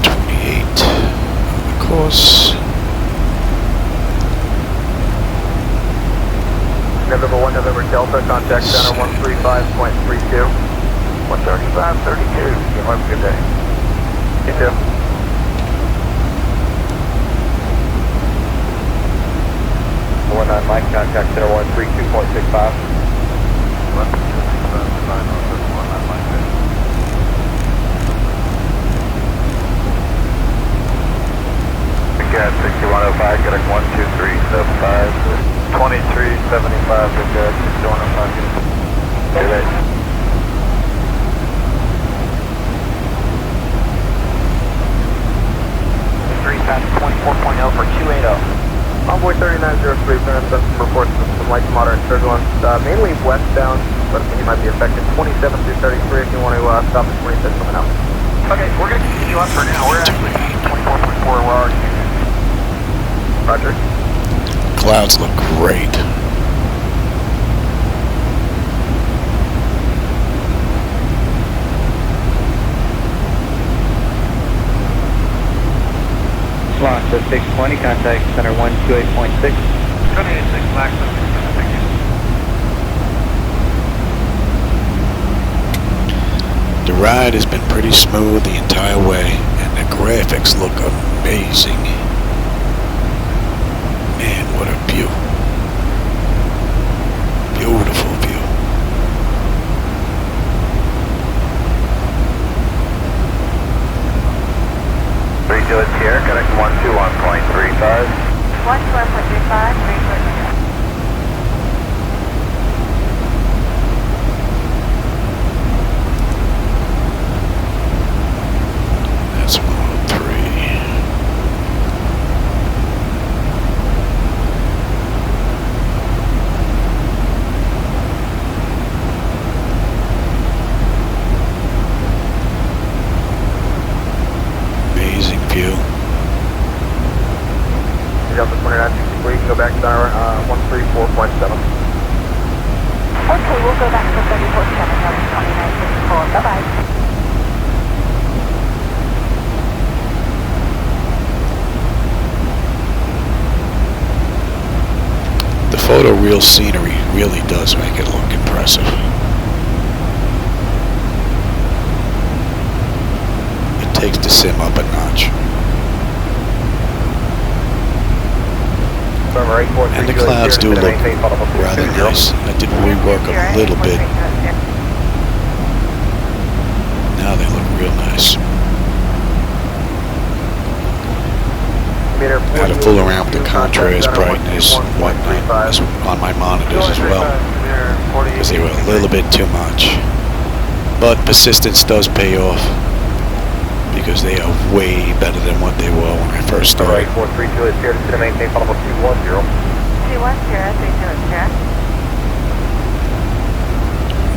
128. Of course. November 1, November Delta, contact center 135.32. 135.32, you have a good day. You too. One on Mike, contact center 132.65. 6105, get a 12375. 2375, good day. 6105, good day. Pass 24.0 for 280. Envoy 3903, send some reports of some light to moderate turbulence, mainly westbound, but I think it might be affected 27 through 33 if you want to stop at 26 coming out. Okay, we're going to continue on for now. We're actually 24.4, we're already Roger. Clouds look great. Launch at 620, contact center 128.6. 286 black, thank you. The ride has been pretty smooth the entire way, and the graphics look amazing. Man, what a view. Beautiful view. It's here, connect 121.35. 121.35, 340. That's 103. Amazing view. Delta 2963, you can go back to our 134.7. Okay, we'll go back to 34.7, Delta 2964. Bye-bye. The photoreal scenery really does make it look impressive. It takes the sim up a notch. And the clouds do look rather nice. I did rework them a little bit. now they look real nice. Had to fool around with the contrast, brightness, and whatnot on my monitors as well, because they were a little bit too much. But persistence does pay off, because they are way better than what they were when I first started. 432 is here to maintain follow 210. 210, 32 is here.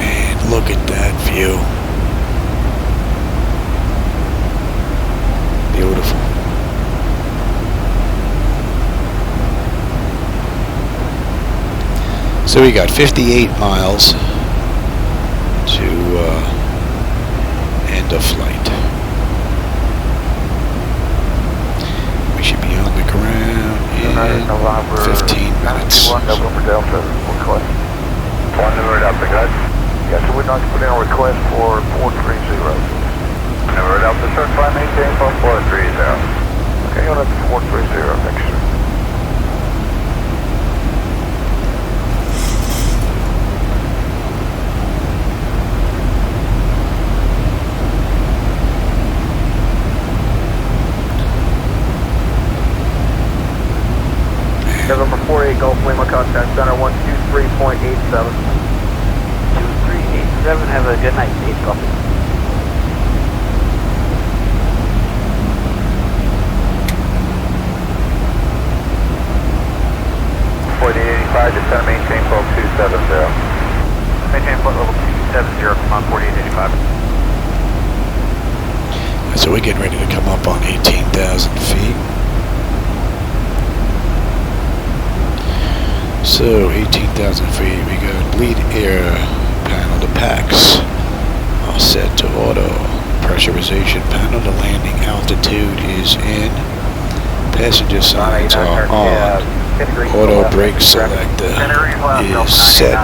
Man, look at that view. Beautiful. So we got 58 miles to end of flight. We should be on the ground in 15 minutes. One number Delta, guys. Yes, so we'd like to put in a request for 430. Number Delta, certify maintain for 430. Okay, on up to 430, next year. November 48 Gulf Lima contact center 123.87. 2387, have a good night, Dave. Copy. Just center maintain flow 270. Maintain flow level 270, come on 4885. So we're getting ready to come up on 18,000 feet. So 18,000 feet, we got lead air panel to PAX, all set to auto. Pressurization panel to landing altitude is in. Passenger signs are on. Auto brake selector is set.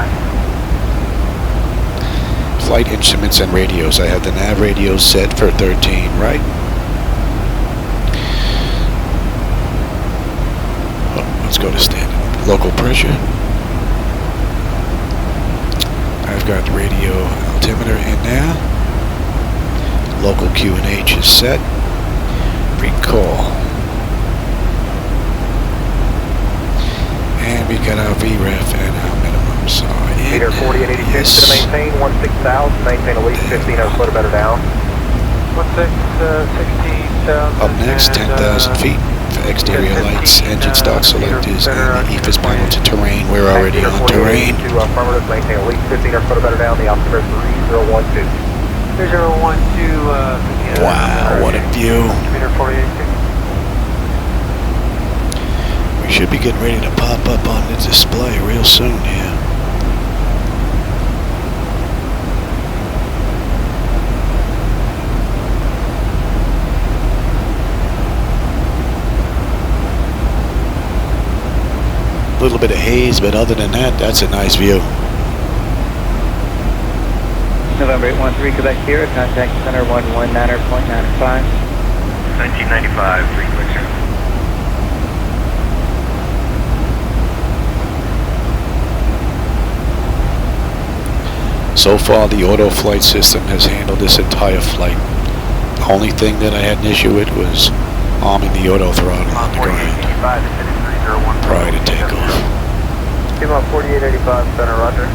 Flight instruments and radios. I have the nav radio set for 13, right? Oh, let's go to standard. Local pressure. I've got radio altimeter in there. Local QNH is set. Recall. And we got our VREF and our minimum. So Meter 4886 to maintain 16,000. Maintain at least 15 or foot better down. 16,000. Up next, 10,000 feet. For exterior lights, engine stock selectors, and the EFIS panel to terrain. We're already on terrain. Affirmative, maintain at least 15 or foot better down. The altimeter 3012. 3012. Wow, what a view. Meter 4886. We should be getting ready to pop up on the display real soon here. A little bit of haze, but other than that, that's a nice view. November 813, Quebec here, contact center 119.95. 1995, 360. So far, the auto flight system has handled this entire flight. The only thing that I had an issue with was arming the auto throttle on the ground prior to takeoff. Team on 4885, center, roger.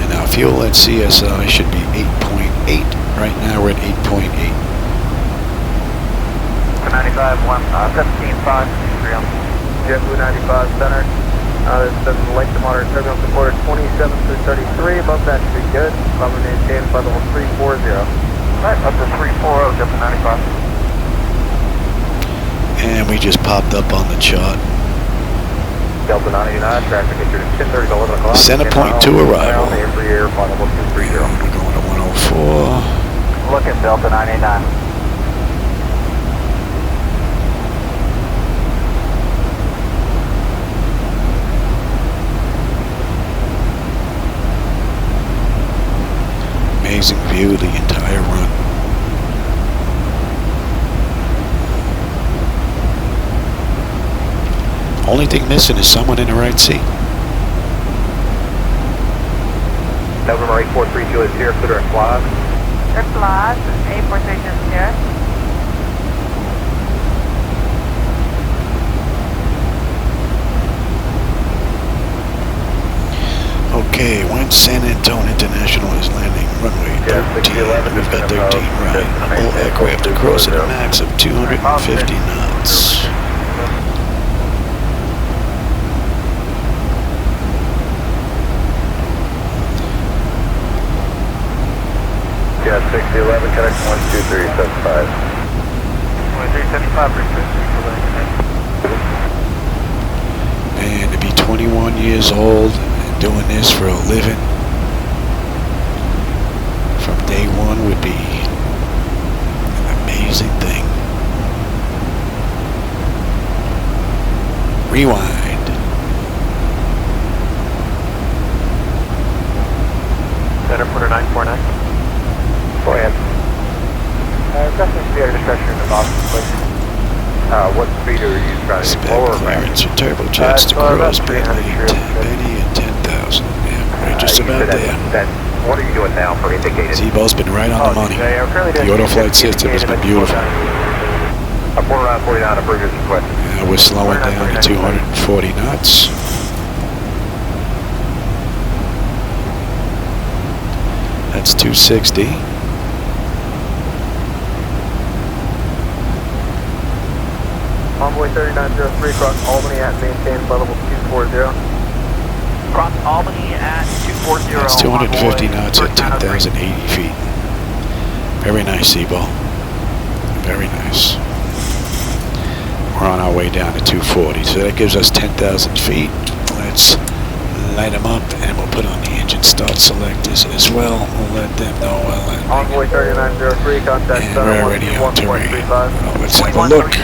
And our fuel at CSI should be 8.8. Right now we're at 8.8. 95, 17.5, JetBlue 95 center. There's been late to moderate turbulence reported 27 through 33. Above that should be good. Level maintained by level 340. Alright, up to 340, JetBlue 95. And we just popped up on the chart. Delta 99, traffic entered at 10:30 to 11 o'clock. Center point to arrival. Every air, final level 230. We're going to 104. Look at Delta 99. Amazing view of the entire Only thing missing is someone in the right seat. November 8432 is here, clear and fly. Clear flies, 843 is here. Okay, when San Antonio International is landing runway 13, we've got 13 right. All aircraft across at a max of 250 knots. Jet 6011, connect 12375. 12375, Man, to be 21 years old and doing this for a living from day one would be an amazing thing. Rewind. Center Porter 949. Go ahead. Definitely see air discussion in the Boston, please. What speed are you trying to Spec lower? clearance for turbojets to cross Benny at 10,000. Yeah, we're just about there. What are you doing now for indicated? Zebo's been right on the money. The auto-flight system has been beautiful. Porter 949, approve your request. Yeah, we're slowing down to 240 knots. That's 260. Envoy 3903, cross Albany at maintain level 240. Cross Albany at 240. That's 250 knots at 10,080 feet. Very nice, Zebo. Very nice. We're on our way down to 240, so that gives us 10,000 feet. Let's light them up, and we'll put on the engine start selectors as well. We'll let them know we're landing. Envoy 3903, contact And we're already on terrain. Well, let's have a look.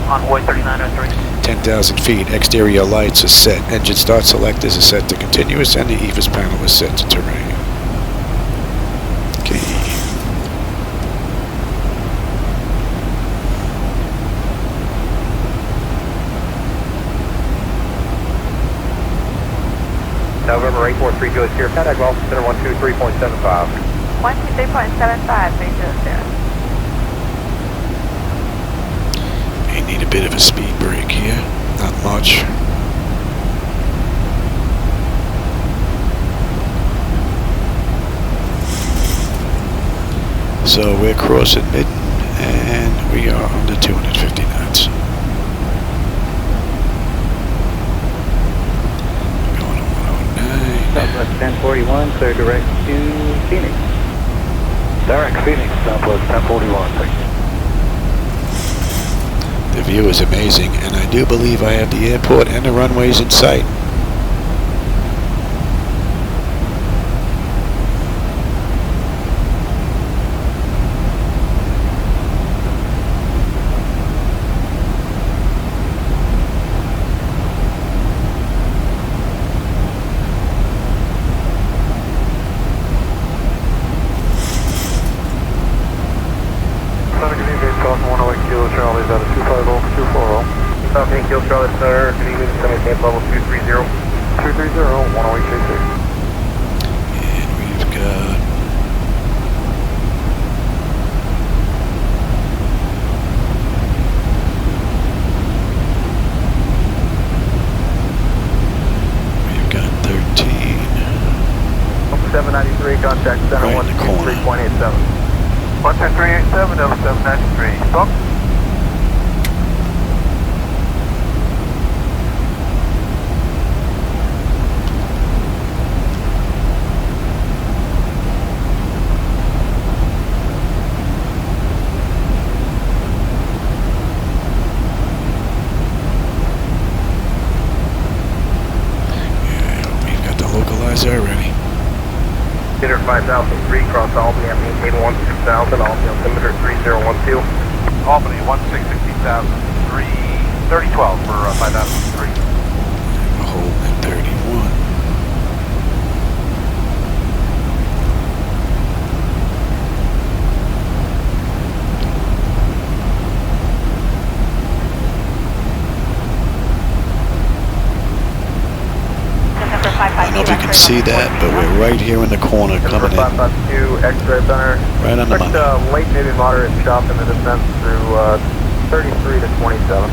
Envoy 3903. 10,000 feet. Exterior lights are set. Engine start selectors are set to continuous, and the EVIS panel is set to terrain. Okay. November 8432 is here. Contact Golf Center 123.75. 123.75, Major is there. May need a bit of a speed break here. Not much. So we're crossing Midden, and we are under 250 knots. Going to 109. Southwest 1041, clear direct to Phoenix. Direct Phoenix, Southwest 1041, thank you. The view is amazing, and I do believe I have the airport and the runways in sight. Charlie's out of 250, 240. South Kill Charlie Center, can you send me camp level 230? 230, 108 And we've got... We've got 13. 793, contact center Right in the corner. 123.87. 12387, 793. Stop. We've got the localizer already. Theater 5003, cross Albany at maintain 16000, Albany altimeter 3012. Albany 160,000, 3012 for 5003. We're holding at 31. can't see that, but we're right here in the corner coming in. 552, X-ray center. Right on the money. Late, maybe moderate chop in the descent through 33 to 27. All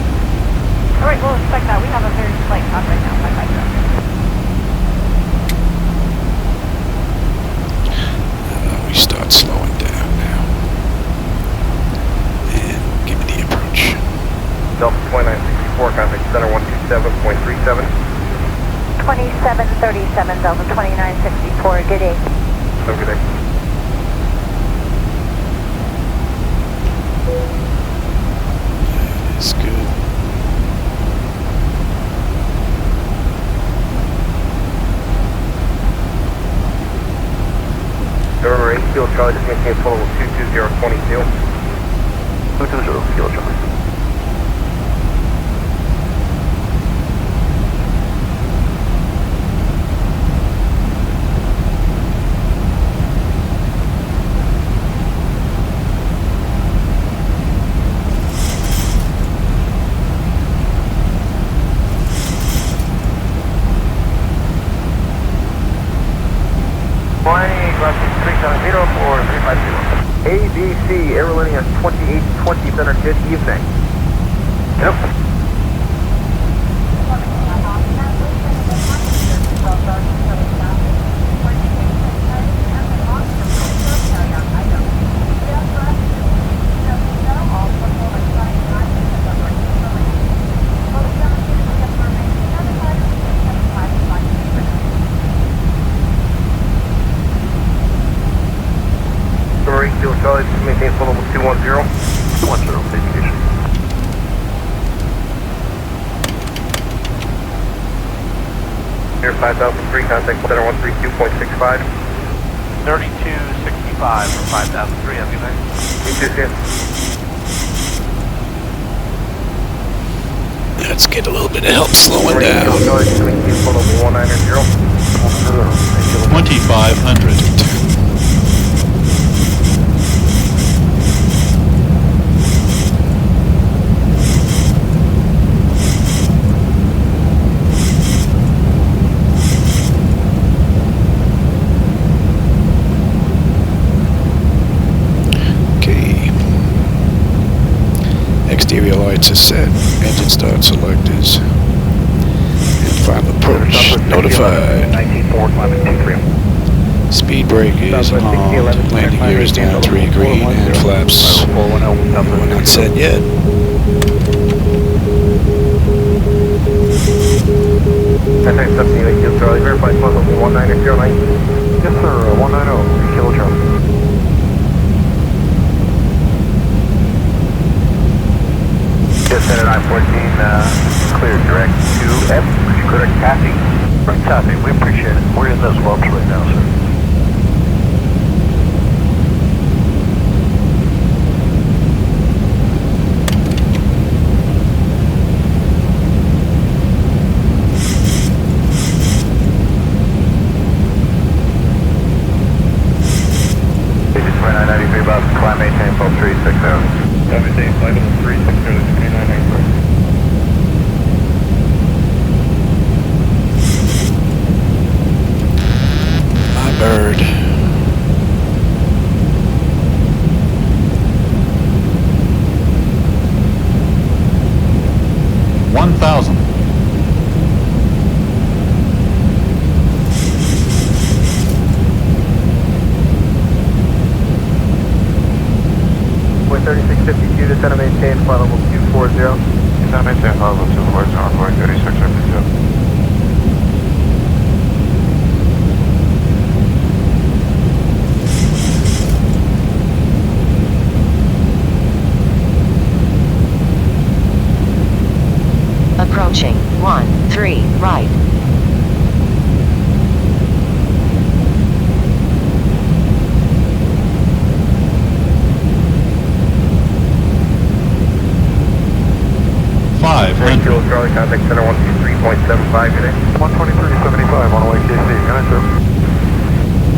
right, we'll expect that. We have a very slight chop right now, 550. We start slowing down now. And give me the approach. Delta 2964, contact center 127.37. 2737, Delta 2964, good day. Have a good day. That's good. November 8, Kilo Charlie, just maintain full level 22022. 220, Kilo Charlie. ABC, Aerolíneas 2820 Center, good evening. Yep. Kilo Charlie, just maintain full level 210. 210, station. Air 5003, contact center 132.65. 3265 for 5003, have a good night. You too, Sam. Let's get a little bit of help slowing down. Kilo Charlie, just maintain full level 190. 2500. Exterior lights are set, engine start selectors, and final approach notified. Speed brake is on, landing gear is down 3 green, and flaps we're not set yet. Contact 78 Kilo Charlie, verify flight level 1909. Yes sir, 190 Kilo Charlie. Just at 914, clear direct to F, clear taxi. Right, copy, we appreciate it. We're in those bumps right now, sir. Digits 2993, about climb maintain, full 360. Maintain flight level 360 to 2993. My bird. $1,000. With 3652, descend and maintain flight level 240. Descend and maintain flight level 240, onboard 3652. Approaching 13 right. Kilo Charlie, contact center 123.75 today. 123.75 on the way KC. Good night, sir.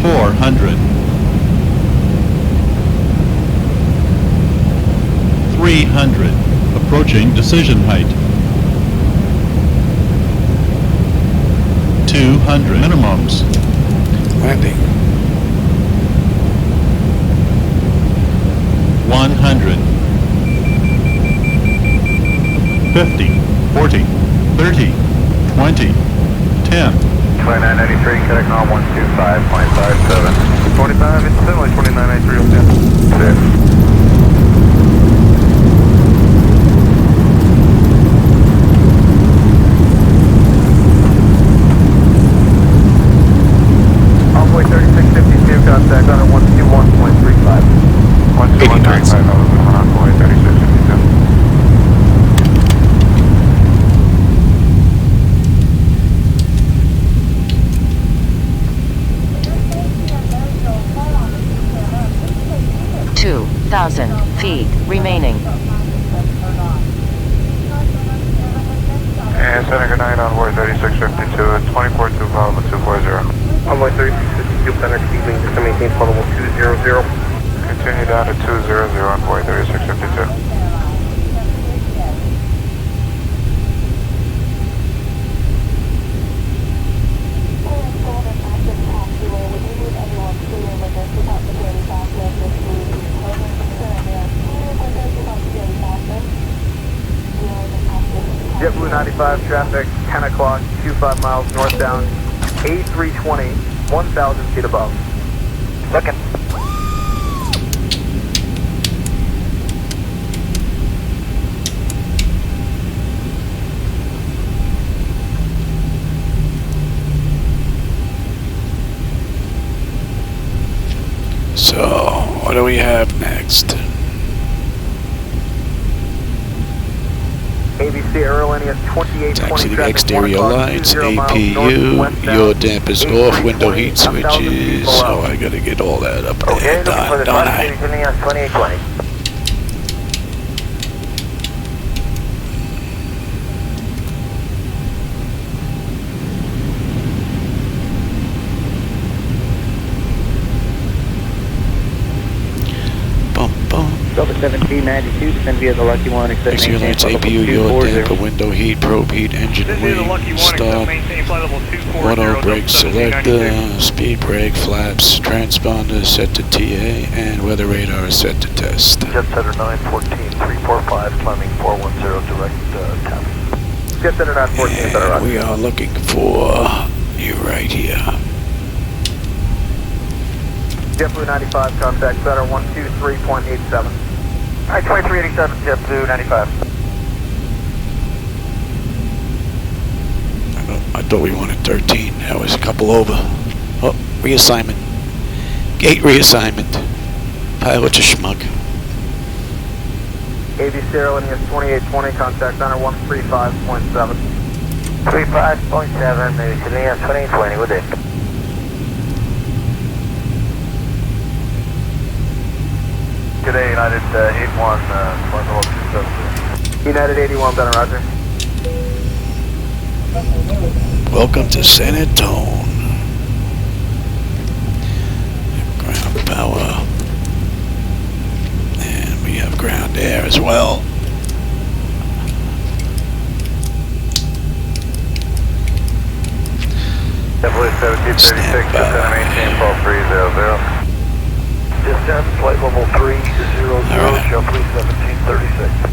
400. 300. Approaching decision height. 200. 200 minimums. Landing. 100. 50, 40, 30, 20, 10. 2993, connect on 125.57. 25, it's similar, 2993, okay. 6. Envoy 3652, contact on 121.35. 121.35, Envoy 3652. feet remaining. And Center, good night, Envoy 3652, it's 2425, 240. Envoy 3652, Center, keeping to maintain flight level 200. Continue down to 200, Envoy 3652. JetBlue 95 traffic, 10 o'clock, 25 miles northbound, A320, 1,000 feet above. Second. So, what do we have next? ABC Aerolinius 2820 Taxi to traffic, exterior 1 o'clock, lights, 20 miles APU, northwestbound, your dampers off, window heat 1,000 feet switches. below. Oh, I gotta get all that up there, Okay, looking for the don't I? 2820. Bum, bum. Delta 1792, descend via the Lucky One, accept Exterior lights, APU, your damper, window heat, probe heat, engine wing, stop, auto brake selector, speed brake, flaps, transponder set to TA, and weather radar is set to test. Jet Center 914, 345, climbing 410, direct tap. Jet Center 914, better And we are looking for you right here. JetBlue 95, contact center 123.87. Alright, 2387, JetBlue 95. I thought we wanted 13. That was a couple over. Oh, reassignment. Gate reassignment. Pilot's a schmuck. ABC Aerolinius 2820, contact center 135.7. 35.7, maybe Aerolinius 2820, with it. Today, United 81, flight level 272. United 81, better, roger. Welcome to San Antone. Ground power. And we have ground air as well. JetBlue 1736, descend maintain fall 300. Descend, flight level 300, JetBlue 1736.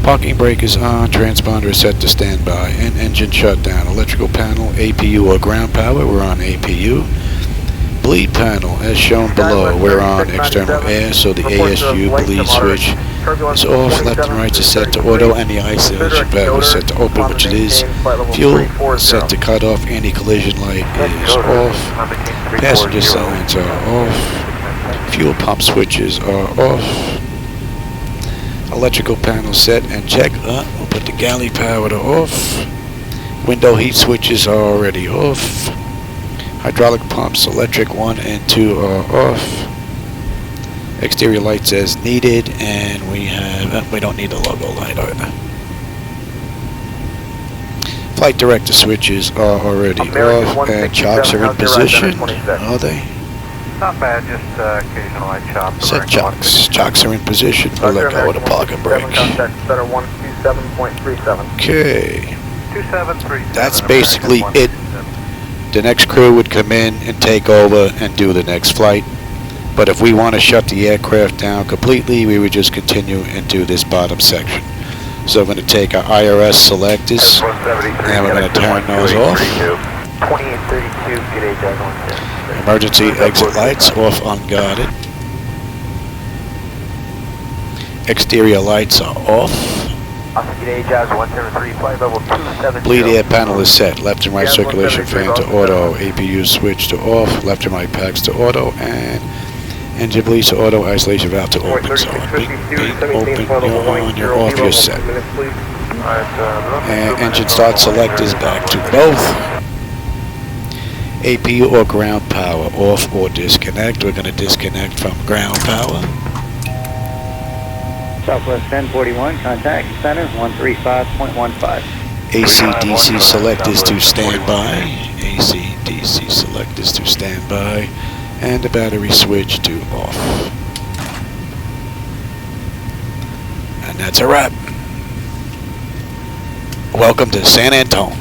Parking brake is on, transponder is set to standby, and engine shutdown. Electrical panel, APU or ground power, we're on APU. Bleed panel, as shown below, we're on external air, so the ASU bleed switch is off. Left and right is set to auto, and the isolation valve is set to open, which it is. Fuel is set to cut off, anti-collision light is off. Passenger signs are off. Fuel pump switches are off. Electrical panel set and check. We'll put the galley power to off. Window heat switches are already off. Hydraulic pumps, electric 1 and 2 are off. Exterior lights as needed, and we have, we don't need the logo light either. Flight director switches are already off, and chocks are in position, are they? Not bad, just occasional light chop. Set chocks. Chocks are in position. We'll let go of the parking brake. Contact center 127.37. Okay. 2737. That's basically it the next crew would come in and take over and do the next flight. But if we want to shut the aircraft down completely, we would just continue and do this bottom section. So I'm going to take our IRS selectors, and we're going to turn those off. 2832, get a jag 110. Emergency exit lights off unguarded. Exterior lights are off. Get a jag 173, flight level 270. Bleed air panel is set. Left and right circulation fan to auto. APU switch to off. Left and right packs to auto. And engine bleeds to auto. Isolation valve to open. So big open. You're off. You're set. And engine start selectors back to both. APU or ground power off or disconnect. We're going to disconnect from ground power. Southwest 1041, contact center 135.15. AC/DC selectors to standby. AC/DC selectors to standby. And the battery switch to off. And that's a wrap. Welcome to San Antone.